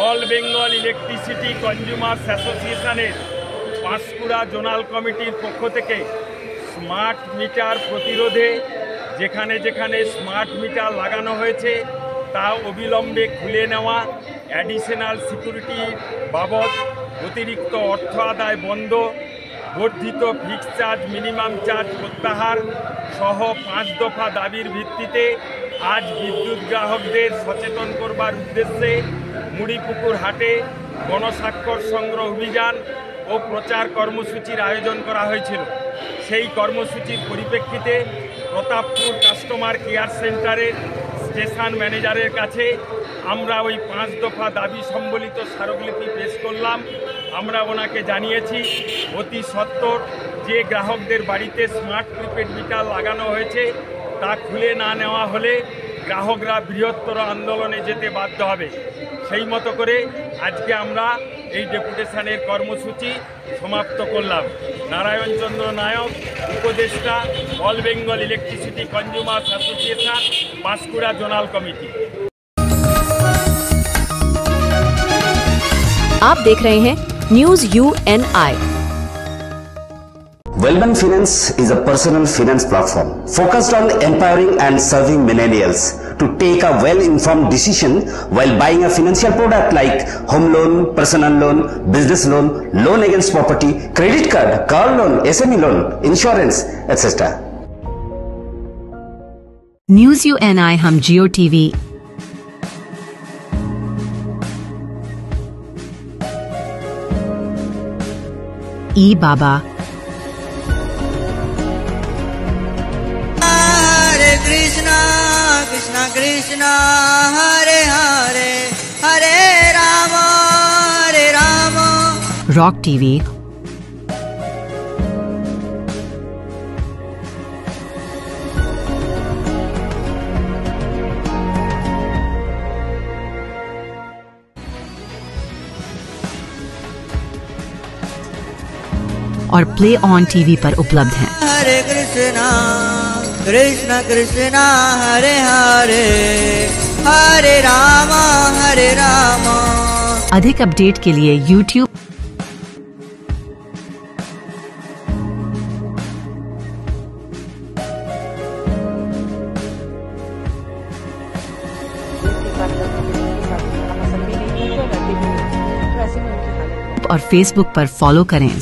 অল বেঙ্গল ইলেকট্রিসিটি কনজিউমার্স অ্যাসোসিয়েশনের পাঁশকুড়া জোনাল কমিটির পক্ষ থেকে স্মার্ট মিটার প্রতিরোধে যেখানে যেখানে স্মার্ট মিটার লাগানো হয়েছে তা অবিলম্বে খুলে নেওয়া, অ্যাডিশনাল সিকিউরিটি বাবদ অতিরিক্ত অর্থ আদায় বন্ধ, বর্ধিত ফিক্সড চার্জ মিনিমাম চার্জ প্রত্যাহার সহ 5 দফা দাবির ভিত্তিতে আজ বিদ্যুৎ গ্রাহকদের সচেতন করবার উদ্দেশ্যে মুড়িপুকুর হাটে গণস্বাক্ষর সংগ্রহ অভিযান ও প্রচার কর্মসূচির আয়োজন করা হয়েছিল। সেই কর্মসূচির পরিপ্রেক্ষিতে প্রতাপপুর কাস্টমার কেয়ার সেন্টারের স্টেশন ম্যানেজারের কাছে আমরা ওই 5 দফা দাবি সম্বলিত স্মারকলিপি পেশ করলাম। আমরা ওনাকে জানিয়েছি অতি সত্বর যে গ্রাহকদের বাড়িতে স্মার্ট প্রিপেড মিটার লাগানো হয়েছে তা খুলে না নেওয়া হলে গ্রাহকরা বৃহত্তর আন্দোলনে যেতে বাধ্য হবে। সেই মতো করে আজকে আমরা এই ডেপুটেশনের কর্মসূচি সমাপ্ত করলাম। নারায়ণ চন্দ্র নায়ক, উপদেষ্টা, all Bengal electricity consumers association, Panskura zonal committee. आप देख रहे हैं news UNI। Wellman Finance is a personal finance platform focused on empowering and serving millennials to take a well-informed decision while buying a financial product like home loan, personal loan, business loan, loan against property, credit card, car loan, SME loan, insurance, etc. News UNI हम जियो TV ई बाबा हरे Krishna Krishna Krishna Hare Hare Hare Ram rock TV और play on TV पर उपलब्ध हैं। हरे कृष्ण कृष्ण कृष्ण हरे हरे हरे राम अधिक update के लिए YouTube और Facebook पर फॉलो करें।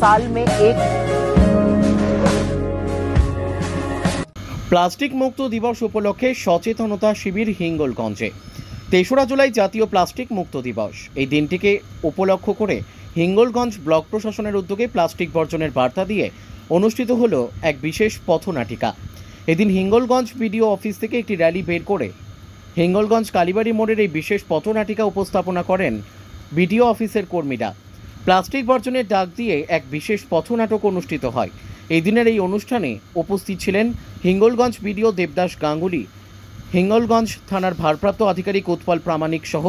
साल में एक প্লাস্টিক মুক্ত দিবস উপলক্ষে সচেতনতা শিবির হিঙ্গলগঞ্জে। ৩রা জুলাই জাতীয় প্লাস্টিক মুক্ত দিবস। এই দিনটিকে উপলক্ষ করে হিঙ্গলগঞ্জ ব্লক প্রশাসনের উদ্যোগে প্লাস্টিক বর্জনের বার্তা দিয়ে অনুষ্ঠিত হলো এক বিশেষ পথনাটিকা। এদিন হিঙ্গলগঞ্জ বিডিও অফিস থেকে একটি র্যালি বের করে হিঙ্গলগঞ্জ কালীবাড়ি মোড়ের এই বিশেষ পথনাটিকা উপস্থাপনা করেন বিডিও অফিসের কর্মীরা। প্লাস্টিক বর্জনের ডাক দিয়ে এক বিশেষ পথনাটক অনুষ্ঠিত হয়। এই দিনের এই অনুষ্ঠানে উপস্থিত ছিলেন হিঙ্গলগঞ্জ বিডিও দেবদাস গাঙ্গুলি, হিঙ্গলগঞ্জ থানার ভারপ্রাপ্ত আধিকারিক উৎপল প্রামাণিক সহ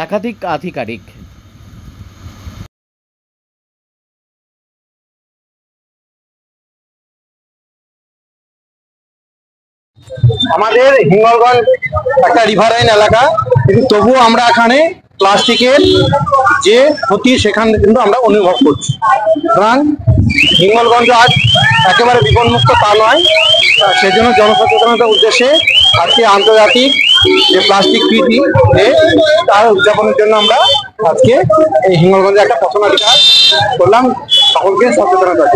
একাধিক আধিকারিক। আমাদের হিঙ্গলগঞ্জ একটা রিভারাইন এলাকা, কিন্তু তবুও আমরা এখানে প্লাস্টিকের যে ক্ষতি সেখানে কিন্তু আমরা অনুভব করছি। সুতরাং হিঙ্গলগঞ্জ আজ একেবারে বিপদমুক্ত তা নয়, সেজন্য জনসচেতনতার উদ্দেশ্যে আজকে আন্তর্জাতিক যে প্লাস্টিক ফ্রি ডে তার উদযাপনের জন্য আমরা আজকে এই হিঙ্গলগঞ্জে একটা পথনাটিকা করলাম সকলকে সচেতনতা।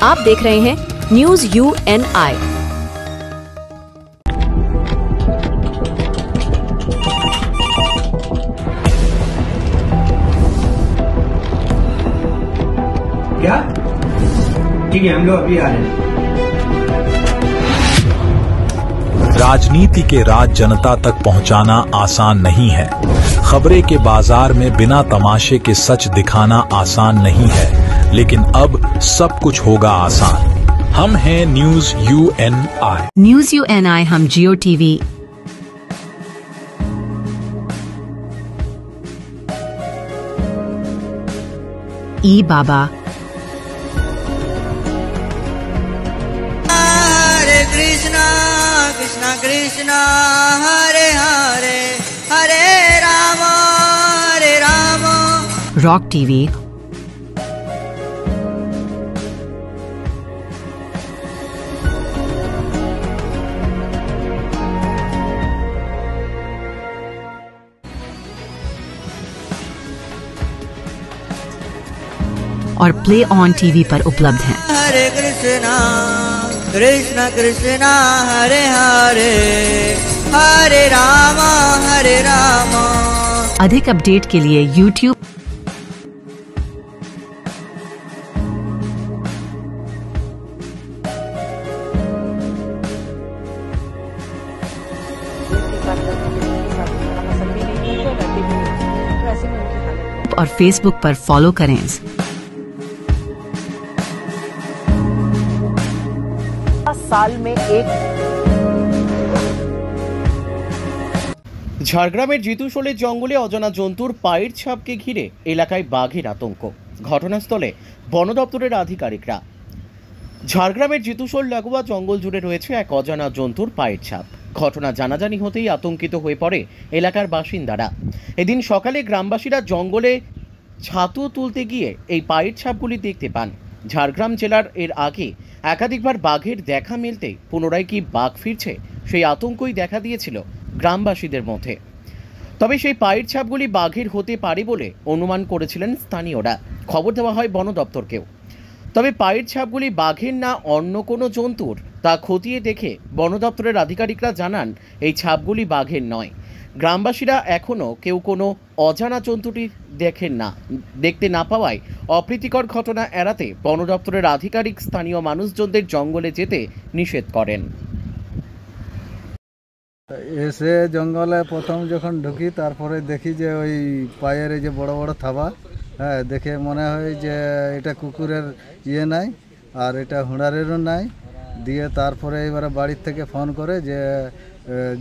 आप देख रहे हैं न्यूज UNI। क्या ठीक है, हम लोग अभी आ रहे हैं। राजनीति के राज जनता तक पहुंचाना आसान नहीं है। खबरें के बाजार में बिना तमाशे के सच दिखाना आसान नहीं है, लेकिन अब सब कुछ होगा आसान। हम हैं न्यूज UNI। न्यूज UNI हम जियो टीवी ई बाबा हरे कृष्ण कृष्ण कृष्ण हरे हरे हरे राम रॉक टीवी और प्ले ऑन टीवी पर उपलब्ध हैं। हरे कृष्ण कृष्ण कृष्ण हरे हरे हरे राम अधिक अपडेट के लिए YouTube और Facebook पर फॉलो करें। साल में एक ঝাড়গ্রামের জিতুশোলের জঙ্গলে অজানা জন্তুর পায়ের ছাপকে ঘিরে এলাকায় বাঘের আতঙ্ক। ঘটনাস্থলে বন দপ্তরের আধিকারিকরা। ঝাড়গ্রামের জিতুশোল লাগোয়া জঙ্গল জুড়ে রয়েছে এক অজানা জন্তুর পায়ের ছাপ। ঘটনা জানাজানি হতেই আতঙ্কিত হয়ে পড়ে এলাকার বাসিন্দারা। এদিন সকালে গ্রামবাসীরা জঙ্গলে ছাতু তুলতে গিয়ে এই পায়ের ছাপগুলি দেখতে পান। ঝাড়গ্রাম জেলার এর আগে একাধিকবার বাঘের দেখা মিলতেই পুনরায় কি বাঘ ফিরছে সেই আতঙ্কই দেখা দিয়েছিল গ্রামবাসীদের মধ্যে। তবে সেই পায়ের ছাপগুলি বাঘের হতে পারে বলে অনুমান করেছিলেন স্থানীয়রা। খবর দেওয়া হয় বন দপ্তরকেও। তবে পায়ের ছাপগুলি বাঘের না অন্য কোনো জন্তুর তা খতিয়ে দেখে বন দপ্তরের আধিকারিকরা জানান এই ছাপগুলি বাঘের নয়। গ্রামবাসীরা এখনও কেউ কোনো অজানা জন্তুটি দেখতে না পাওয়ায় অপ্রীতিকর ঘটনা এড়াতে বন দপ্তরের আধিকারিক স্থানীয় মানুষজনদের জঙ্গলে যেতে নিষেধ করেন। এসে জঙ্গলে প্রথম যখন ঢুকি তারপরে দেখি যে ওই পায়ের এই যে বড় বড় থাবা, হ্যাঁ, দেখে মনে হয় যে এটা কুকুরের নাই আর এটা হুঁড়ারেরও নাই। দিয়ে তারপরে এবারে বাড়ির থেকে ফোন করে যে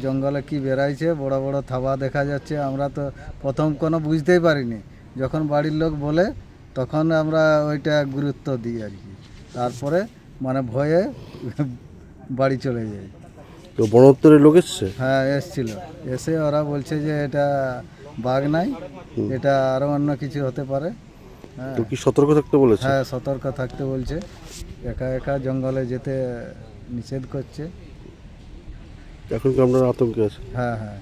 জঙ্গলে কি বেরাইছে, বড় বড় থাবা দেখা যাচ্ছে। আমরা তো প্রথম কোনো বুঝতেই পারিনি, যখন বাড়ির লোক বলে তখন আমরা ওইটা গুরুত্ব দিই আর কি। তারপরে মানে ভয়ে বাড়ি চলে যাই। তো বন দপ্তরের লোক এসছে? হ্যাঁ, এসছিল। এসে ওরা বলছে যে এটা বাঘ নাই, এটা আরও অন্য কিছু হতে পারে। তো কি সতর্ক থাকতে বলেছে? হ্যাঁ, সতর্ক থাকতে বলছে। একা একা জঙ্গলে যেতে নিষেধ করছে। এখন কি আপনারা আতঙ্কে আছে? হ্যাঁ হ্যাঁ,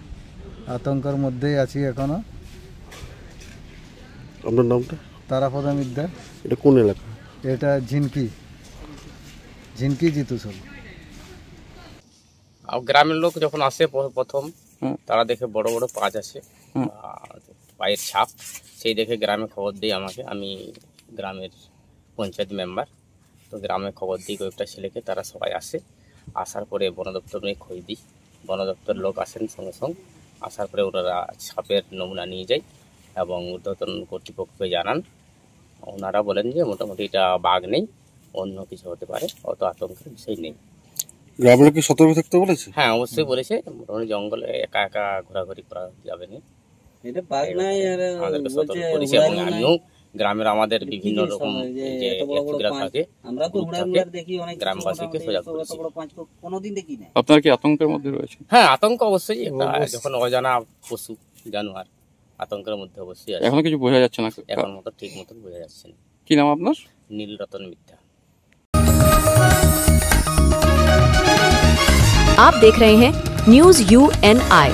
আতঙ্কের মধ্যেই আছি এখনো। আপনার নামটা? তারাপদ মিদ্যা। এটা কোন এলাকা? এটা ঝিনকি জিতুসল। গ্রামের লোক যখন আসে প্রথম তারা দেখে বড় বড় পাঁচ আছে, পায়ের ছাপ, সেই দেখে গ্রামে খবর দিই আমাকে। আমি গ্রামের পঞ্চায়েত মেম্বার, তো গ্রামে খবর দিই কয়েকটা ছেলেকে, তারা সবাই আসে। আসার পরে বন দপ্তর নিয়ে খোঁজ দিই, বন দপ্তর লোক আসেন সঙ্গে সঙ্গে। আসার পরে ওনারা ছাপের নমুনা নিয়ে যায় এবং ঊর্ধ্বতন কর্তৃপক্ষকে জানান। ওনারা বলেন যে মোটামুটি এটা বাঘ নেই, অন্য কিছু হতে পারে, অত আতঙ্কের বিষয় নেই। গ্রামের লোককে সতর্ক থাকতে বলেছে? হ্যাঁ, অবশ্যই বলেছে। মোটামুটি জঙ্গলে একা একা ঘোরাঘুরি করা যাবে না, আমাদেরকে সতর্ক করেছে। এবং আমিও গ্রামের আমাদের বিভিন্ন রকম যে এফিগ্রাফ থাকে, গ্রামবাসীকে সজাগ করেছি। আপনার কি আতঙ্কের মধ্যে রয়েছে? হ্যাঁ, আতঙ্ক অবশ্যই। যখন অজানা পশু জানোয়ার, আতঙ্কের মধ্যে অবশ্যই আছে। এখনো কিছু বোঝা যাচ্ছে না? এখন মতো ঠিক মতন বোঝা যাচ্ছে না। কি নাম আপনার? নীলরতন মিথ্যা। आप देख रहे हैं news UNI।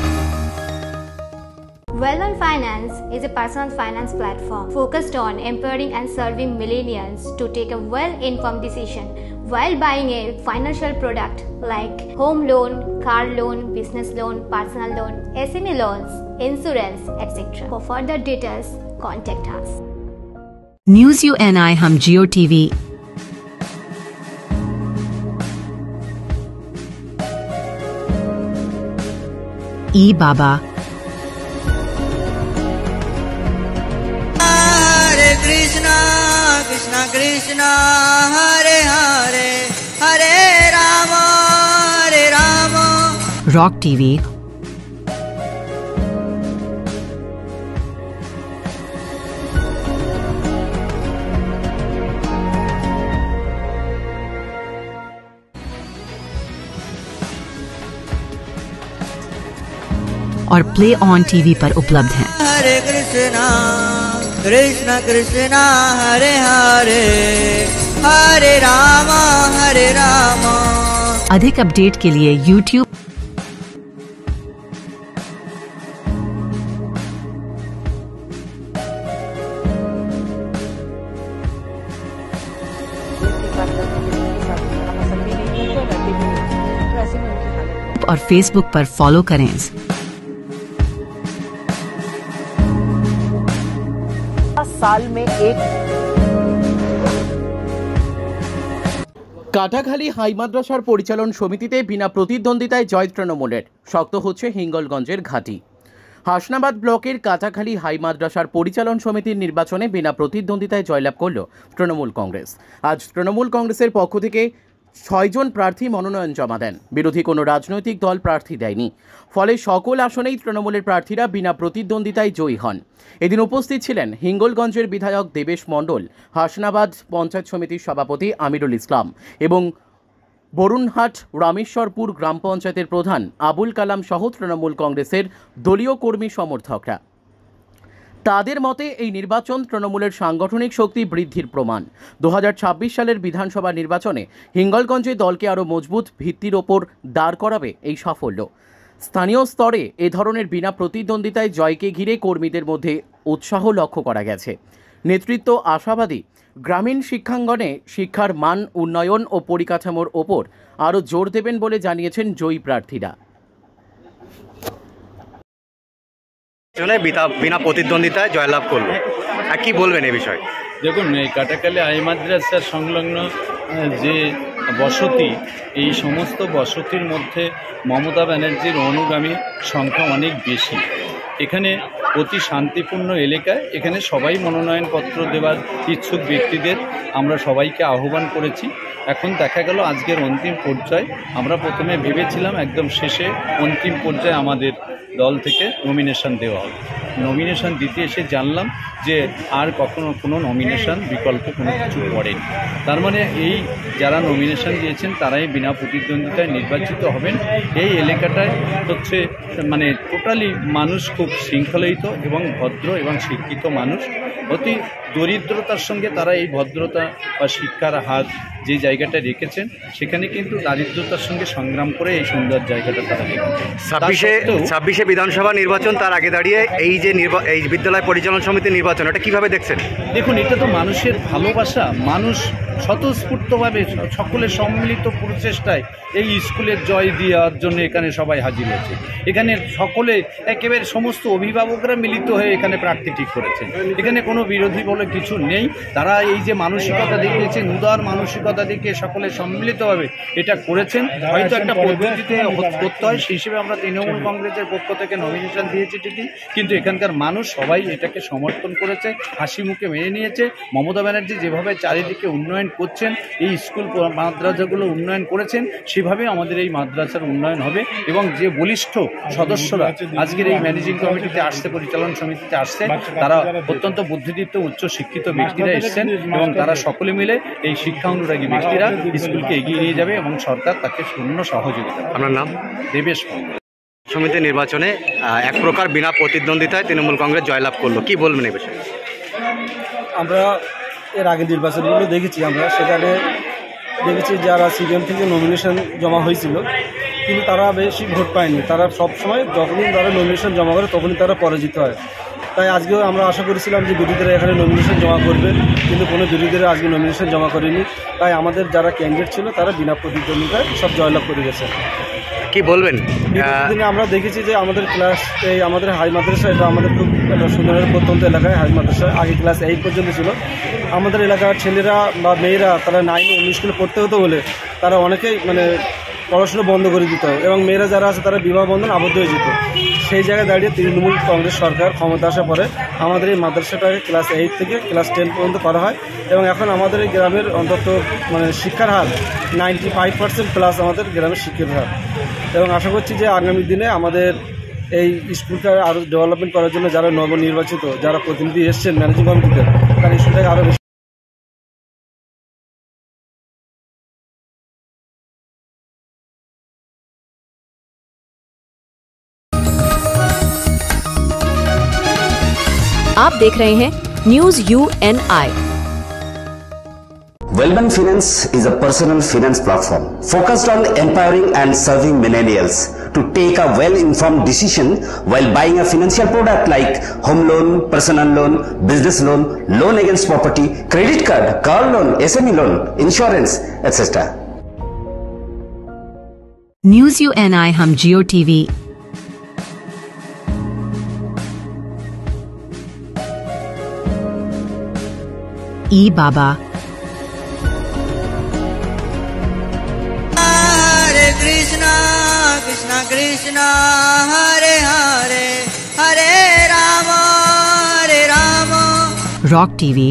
Well-Known Finance is a personal finance platform focused on empowering and serving millennials to take a well-informed decision while buying a financial product like home loan, car loan, business loan, personal loan, SME loans, insurance, etc. For further details, contact us. News UNI हम जियो TV ई बाबा हरे Krishna Krishna Krishna Hare Hare Hare Ram rock TV और play on TV पर उपलब्ध हैं। हरे कृष्णा कृष्णा कृष्णा हरे हरे हरे राम अधिक update के लिए YouTube और Facebook पर फॉलो करें। साल में एक কাটাখালী হাই মাদ্রাসার পরিচালন সমিতিতে বিনা প্রতিদ্বন্দ্বিতায় জয় তৃণমূলের। শক্ত হচ্ছে হিঙ্গলগঞ্জের ঘাঁটি। হাসনাবাদ ব্লকের কাটাখালী হাই মাদ্রাসার পরিচালন সমিতির নির্বাচনে বিনা প্রতিদ্বন্দ্বিতায় জয়লাভ করল তৃণমূল কংগ্রেস। আজ তৃণমূল কংগ্রেসের পক্ষ থেকে 6 জন প্রার্থী মনোনয়ন জমা দেন। বিরোধী কোনো রাজনৈতিক দল প্রার্থী দেয়নি। ফলে সকল আসনেই তৃণমূলের প্রার্থীরা বিনা প্রতিদ্বন্দ্বিতায় জয়ী হন। এদিন উপস্থিত ছিলেন হিঙ্গলগঞ্জের বিধায়ক দেবেশ মণ্ডল, হাসনাবাদ পঞ্চায়েত সমিতির সভাপতি আমিরুল ইসলাম এবং বরুণহাট রামেশ্বরপুর গ্রাম পঞ্চায়েতের প্রধান আবুল কালাম সহ তৃণমূল কংগ্রেসের দলীয় কর্মী সমর্থকরা। তাদের মতে এই নির্বাচন তৃণমূলের সাংগঠনিক শক্তি বৃদ্ধির প্রমাণ। 2026 সালের বিধানসভা নির্বাচনে হিঙ্গলগঞ্জে দলকে আরও মজবুত ভিত্তির ওপর দাঁড় করাবে এই সাফল্য। স্থানীয় স্তরে এ ধরনের বিনা প্রতিদ্বন্দ্বিতায় জয়কে ঘিরে কর্মীদের মধ্যে উৎসাহ লক্ষ্য করা গেছে। নেতৃত্ব আশাবাদী গ্রামীণ শিক্ষাঙ্গনে শিক্ষার মান উন্নয়ন ও পরিকাঠামোর ওপর আরও জোর দেবেন বলে জানিয়েছেন জয়ী প্রার্থীরা। বিনা প্রতিদ্বন্দ্বিতায় জয়লাভ করলো, আর কি বলবেন এই বিষয়ে? দেখুন, এই কাটাখালী হাই মাদ্রাসার সংলগ্ন যে বসতি, এই সমস্ত বসতির মধ্যে মমতা ব্যানার্জির অনুগামী সংখ্যা অনেক বেশি। এখানে অতি শান্তিপূর্ণ এলাকায় এখানে সবাই মনোনয়নপত্র দেওয়ার ইচ্ছুক ব্যক্তিদের আমরা সবাইকে আহ্বান করেছি। এখন দেখা গেল আজকের অন্তিম পর্যায়ে, আমরা প্রথমে ভেবেছিলাম একদম শেষে অন্তিম পর্যায়ে আমাদের দল থেকে নমিনেশন দেওয়া হবে। নমিনেশন দিতে এসে জানলাম যে আর কখনো কোনো নমিনেশন বিকল্প কোনো কিছু করেনি। তার মানে এই যারা নমিনেশন দিয়েছেন তারাই বিনা প্রতিদ্বন্দ্বিতায় নির্বাচিত হবেন। এই এলাকাটায় হচ্ছে মানে টোটালি মানুষ খুব শৃঙ্খলিত এবং ভদ্র এবং শিক্ষিত মানুষ। অতি দরিদ্রতার সঙ্গে তারা এই ভদ্রতা বা শিক্ষার হাত যে জায়গাটা রেখেছেন, সেখানে কিন্তু দারিদ্রতার সঙ্গে সংগ্রাম করে এই সুন্দর জায়গাটা তারা রেখেছেন। 26শে বিধানসভা নির্বাচন, তার আগে দাঁড়িয়ে এই যে এই বিদ্যালয় পরিচালনা সমিতির নির্বাচন, এটা কিভাবে দেখছেন? দেখুন, এটা তো মানুষের ভালোবাসা। মানুষ স্বতঃস্ফূর্তভাবে সকলের সম্মিলিত প্রচেষ্টায় এই স্কুলের জয় দেওয়ার জন্য এখানে সবাই হাজির হয়েছে। এখানে সকলে একেবারে সমস্ত অভিভাবকরা মিলিত হয়ে এখানে প্রার্থী ঠিক করেছেন। এখানে কোনো বিরোধী বলে কিছু নেই। তারা এই যে মানসিকতা দেখিয়েছেন, উদার মানসিকতা দেখিয়ে সকলে সম্মিলিতভাবে এটা করেছেন। হয়তো একটা পদ্ধতিতে করতে হয়, সেই হিসেবে আমরা তৃণমূল কংগ্রেসের পক্ষ থেকে নমিনেশন দিয়েছি ঠিকই, কিন্তু এখানকার মানুষ সবাই এটাকে সমর্থন করেছে, হাসি মুখে মেনে নিয়েছে। মমতা ব্যানার্জি যেভাবে চারিদিকে উন্নয়ন করছেন, এই স্কুল মাদ্রাসাগুলো উন্নয়ন করেছেন, সেভাবে আমাদের এই মাদ্রাসার উন্নয়ন হবে। এবং যে বলিষ্ঠ সদস্যরা আজকের এই ম্যানেজিং কমিটিতে আসছে, পরিচালন সমিতিতে আসছে, তারা অত্যন্ত বুদ্ধিদীপ্ত উচ্চ শিক্ষিত ব্যক্তিরা এসছেন এবং তারা সকলে মিলে এই শিক্ষা অনুরাগী ব্যক্তিরা স্কুলকে এগিয়ে নিয়ে যাবে এবং সরকার তাকে পূর্ণ সহযোগিতা। আপনার নাম? দেবেশ সমিতির নির্বাচনে এক প্রকার বিনা প্রতিদ্বন্দ্বিতায় তৃণমূল কংগ্রেস জয়লাভ করলো, কি বলবেন এই বিষয়ে? আমরা এর আগের নির্বাচনগুলো দেখেছি, আমরা সেখানে দেখেছি যারা সিপিএম থেকে নমিনেশন জমা হয়েছিল কিন্তু তারা বেশি ভোট পায়নি। তারা সবসময় যখনই তারা নমিনেশন জমা করে তখনই তারা পরাজিত হয়। তাই আজকেও আমরা আশা করেছিলাম যে বিরোধীরা এখানে নমিনেশন জমা করবে, কিন্তু কোনো বিরোধীরা আজকে নমিনেশন জমা করেনি। তাই আমাদের যারা ক্যান্ডিডেট ছিল তারা বিনা প্রতিদ্বন্দ্বিতায় সব জয়লাভ করে গেছে। কি বলবেন? দিনে আমরা দেখেছি যে আমাদের ক্লাস এই আমাদের হাই মাদ্রাসা, এটা আমাদের খুব একটা সুন্দর প্রত্যন্ত এলাকায় হাই মাদ্রাসা, আগে ক্লাস 8 পর্যন্ত ছিল। আমাদের এলাকার ছেলেরা বা মেয়েরা তারা 9 অন্য স্কুলে পড়তে হতো বলে তারা অনেকেই মানে পড়াশুনো বন্ধ করে দিত এবং মেয়েরা যারা আছে তারা বিবাহ বন্ধন আবদ্ধ হয়ে যেত। সেই জায়গায় দাঁড়িয়ে তৃণমূল কংগ্রেস সরকার ক্ষমতা আসার পরে আমাদের এই মাদ্রাসাটাকে ক্লাস 8 থেকে ক্লাস 10 পর্যন্ত করা হয় এবং এখন আমাদের এই গ্রামের অন্তত মানে শিক্ষার হার 95% প্লাস আমাদের গ্রামের শিক্ষার হার। এবং আশা করছি যে আগামী দিনে আমাদের এই স্কুলটা আরও ডেভেলপমেন্ট করার জন্য যারা নবনির্বাচিত যারা প্রতিনিধি এসছেন ম্যানেজিং কমিটিতে, তারা স্কুলটাকে আরও বেশি। आप देख रहे हैं news UNI। Wellman Finance is a personal finance platform focused on empowering and serving millennials to take a well-informed decision while buying a financial product like home loan, personal loan, business loan, loan against property, credit card, car loan, SME loan, insurance, etc. News UNI हम Jio TV ई बाबा हरे Krishna Krishna Krishna Hare Hare Hare Ram rock TV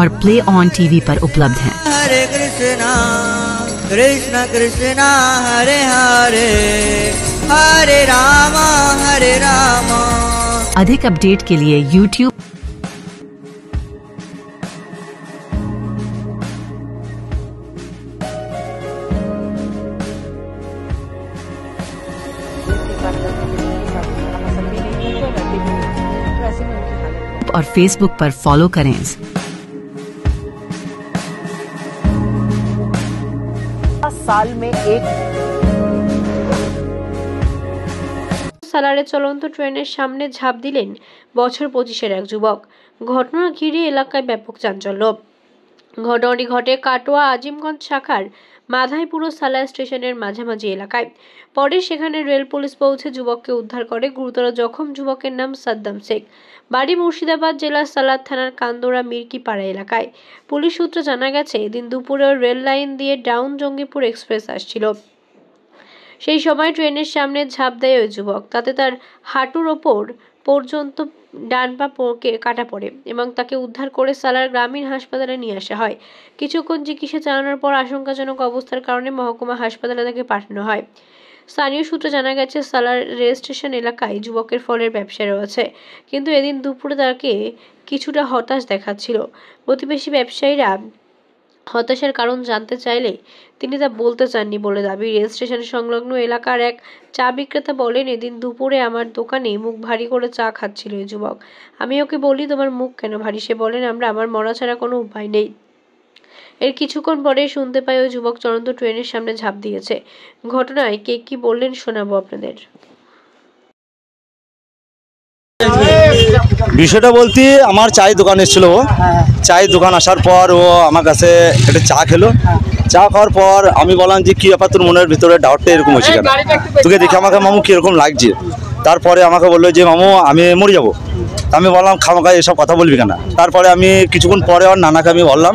और play on TV पर उपलब्ध हैं। हरे कृष्णा कृष्णा कृष्णा हरे हरे हरे राम अधिक update के लिए YouTube और Facebook पर फॉलो करें। साल में एक সালারে চলন্ত ট্রেনের সামনে ঝাঁপ দিলেন বছর 25-এর এক যুবক। ঘটনা ঘিরে এলাকায় ব্যাপক চাঞ্চল্য। ঘটনাটি ঘটে কাটোয়া আজিমগঞ্জ শাখার মাধাইপুর সালার স্টেশনের মাঝামাঝি এলাকায়। পরে সেখানে রেল পুলিশ পৌঁছে যুবককে উদ্ধার করে। গুরুতর জখম যুবকের নাম সাদ্দাম শেখ, বাড়ি মুর্শিদাবাদ জেলার সালার থানার কান্দোরা মির্কিপাড়া এলাকায়। পুলিশ সূত্রে জানা গেছে, এদিন দুপুরে রেল লাইন দিয়ে ডাউন জঙ্গিপুর এক্সপ্রেস আসছিল। সেই সময় ট্রেনের সামনে ঝাঁপ দেয় ওই যুবক। তাতে তার হাঁটুর ওপর পর্যন্ত ডান পা কাটা পড়ে এবং তাকে উদ্ধার করে সালার গ্রামীণ হাসপাতালে নিয়ে আসা হয়। কিছুক্ষণ চিকিৎসা চালানোর পর আশঙ্কাজনক অবস্থার কারণে মহকুমা হাসপাতালে তাকে পাঠানো হয়। স্থানীয় সূত্রে জানা গেছে, সালার রেল স্টেশন এলাকায় যুবকের ফলের ব্যবসা রয়েছে, কিন্তু এদিন দুপুরে তাকে কিছুটা হতাশ দেখাচ্ছিল। প্রতিবেশী ব্যবসায়ীরা হতাশার কারণ জানতে চাইলে তিনি তা বলতে চাননি বলে দাবি। রেল স্টেশন সংলগ্ন এলাকার এক চা বিক্রেতা বলেন, এদিন দুপুরে আমার দোকানে মুখ ভারী করে চা খাচ্ছিল এই যুবক। আমি ওকে বলি, তোমার মুখ কেন ভারী? সে বলেন, আমার মরা ছাড়া কোনো উপায় নেই। এর কিছুক্ষণ পরে শুনতে পাই ওই যুবক চলন্ত ট্রেনের সামনে ঝাঁপ দিয়েছে। ঘটনায় কে কি বললেন শোনাবো আপনাদের। বিষয়টা বলতে আমার চায়ের দোকান এসেছিল, ও চায়ের দোকান আসার পর ও আমার কাছে একটা চা খেলো। চা খাওয়ার পর আমি বললাম যে কী ব্যাপার, তোর মনের ভিতরে ডাউটটা এরকম হচ্ছে কেন? তোকে দেখে আমাকে মামু কীরকম লাগছে। তারপরে আমাকে বললো যে মামু আমি মরে যাবো। আমি বললাম খামাখা এসব কথা বলবি কেন? তারপরে আমি কিছুক্ষণ পরে আমার নানাকে আমি বললাম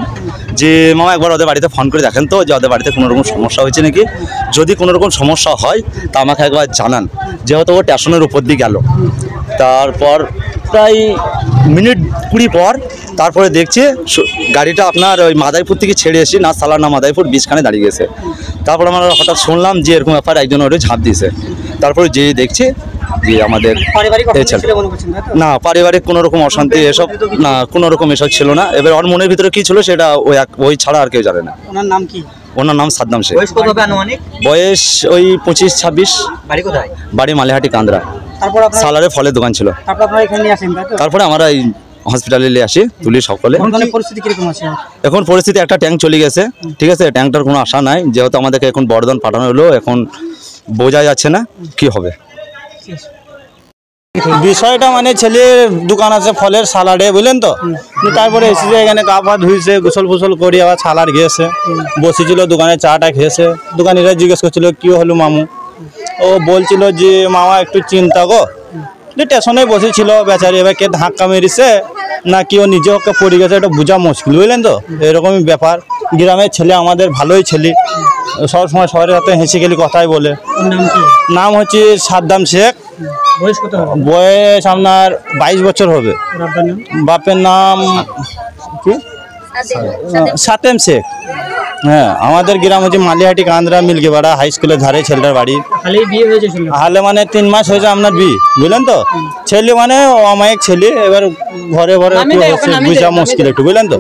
যে মামা একবার ওদের বাড়িতে ফোন করে দেখেন তো যে ওদের বাড়িতে কোনো রকম সমস্যা হয়েছে নাকি। যদি কোনো রকম সমস্যা হয় তা আমাকে একবার জানান। যেহেতু ও স্টেশনের উপর দিয়ে গেল, তারপর প্রায় মিনিট 20 পর তারপরে দেখছি গাড়িটা আপনার ওই মাদাইপুর থেকে ছেড়ে এসে না সালার না মাদাইপুর বীজখানে দাঁড়িয়ে গেছে। তারপর আমরা হঠাৎ শুনলাম যে এরকম ব্যাপার, একজন ওরে ঝাঁপ দিয়েছে। তারপরে যে দেখছি যে আমাদের না পারিবারিক কোনো রকম অশান্তি এসব না, কোনো রকম এসব ছিল না। এবার ওর মনের ভিতরে কি ছিল সেটা ওই ছাড়া আর কেউ জানে না। ওনার নাম কি? ওনার নাম সাদ্দাম শেখ। বয়স কত হবে আনুমানিক? বয়স ওই 25-26। বাড়ি কোথায়? বাড়ি মালিহাটি কান্দরা। তারপর সালারে ফলের দোকান ছিল। তারপর আপনারা এখানে আসেন তাই তো? তারপরে আমরা এই হসপিটালে নিয়ে আসি, তুলি সকলে। পরিস্থিতি কিরকম আছে এখন? পরিস্থিতি একটা ট্যাঙ্ক চলে গেছে, ঠিক আছে, ট্যাঙ্কটার কোনো আশা নাই। যেহেতু আমাদেরকে এখন বর্ধমান পাঠানো হলো, এখন বোঝা যাচ্ছে না কি হবে। বিষয়টা মানে ছেলের দোকান আছে ফলের সালাডে, বুঝলেন তো। তারপরে এসেছে এখানে গা পা ধুইছে, গোসল ফোসল করে আবার সালাড খেয়েছে, বসেছিল দোকানে চাটা খেয়েছে। দোকানিরা জিজ্ঞেস করছিল কি হলো মামু। ও বলছিল যে মামা একটু চিন্তা গো, স্টেশনে বসেছিল বেচারি, এবার কে ধাক্কা মেরেছে না কি ও নিজে ওকে পড়ে গেছে, এটা বোঝা মুশকিল, বুঝলেন তো। এরকমই ব্যাপার। গ্রামের ছেলে আমাদের ভালোই ছেলে, সবসময় শহরের হাতে হেসে গেলি কথাই বলে। নাম হচ্ছে সাদ্দাম শেখ। বয়স কত? বয়স আপনার 22 বছর হবে। বাপের নাম কি? সাতেম শেখ। হ্যাঁ, আমাদের গ্রাম হচ্ছে মালিহাটি কান্দরা মিল্কিপাড়া হাই স্কুলের ধারে ছেলেটার বাড়ি। হালে মানে 3 মাস হয়েছে আপনার বিয়ে, বুঝলেন তো। ছেলে মানে অমায়িক ছেলে, এবার ঘরে ঘরে বুঝা মুশকিল একটু, বুঝলেন তো।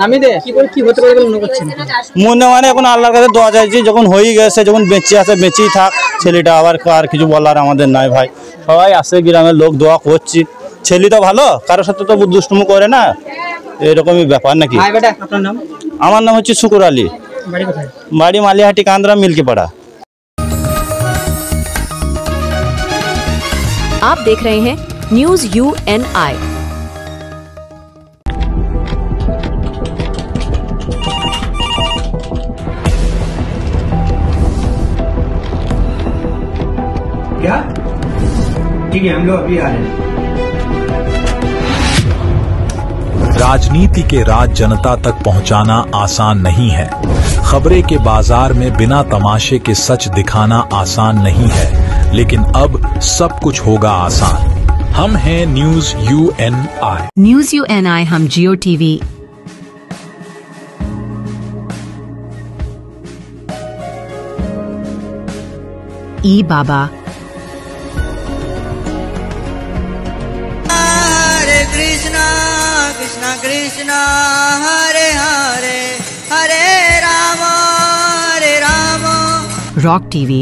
মনে মানে এখন আল্লাহর কাছে দোয়া চাইছি, যখন হয়ে গেছে, যখন বেঁচে আছে বেঁচেই থাক ছেলেটা। আবার আর কিছু বলার আমাদের নাই ভাই। সবাই আসে গ্রামের লোক, দোয়া করছি। ছেলে তো ভালো, কারোর সাথে তো দুষ্টুমি করে না, এরকমই ব্যাপার নাকি। আমার নাম হচ্ছে শুকুর আলী। বাড়ি মালিহাটি কান্দরা মিল্কিপাড়া। आप देख रहे हैं न्यूज UNI। क्या? ठीक है, हम लोग अभी आ रहे हैं। राजनीति के राज जनता तक पहुंचाना आसान नहीं है। खबरें के बाजार में बिना तमाशे के सच दिखाना आसान नहीं है, लेकिन अब सब कुछ होगा आसान। हम हैं न्यूज UNI। न्यूज UNI हम जियो टीवी ई बाबा कृष्ण हरे हरे हरे राम Rock TV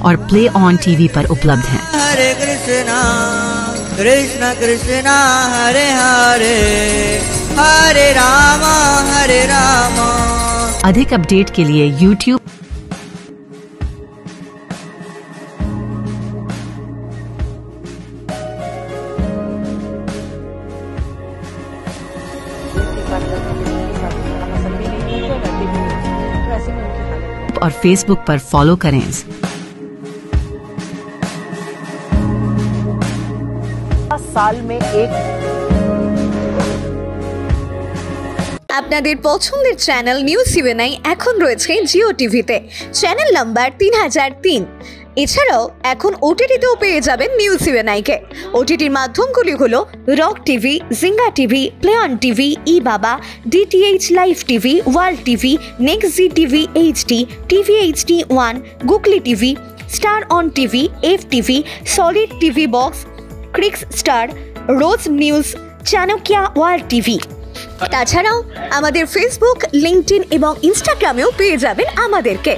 और प्ले ऑन टीवी पर उपलब्ध हैं। हरे कृष्ण कृष्ण कृष्ण हरे हरे हरे राम अधिक अपडेट के लिए YouTube और Facebook पर फॉलो करें। साल में एक আপনাদের পছন্দের চ্যানেল নিউজ ইউএনআই এখন রয়েছে জিও টিভিতে চ্যানেল নাম্বার 3003। এছাড়াও এখন ওটিটিতেও পেয়ে যাবেন নিউজ ইউএনআই-কে। ওটিটির মাধ্যমগুলি হলো Rock TV, Zinga TV, Play On TV, E বাবা, DTH Live TV, World TV, Next G TV HD, TV HD 1, Googly TV, Star On TV, F TV, Solid TV Box, Crix Star, রোজ News, Chanakya World TV. তাছাড়াও আমাদের Facebook, LinkedIn এবং ইনস্টাগ্রামেও পেয়ে যাবেন আমাদেরকে।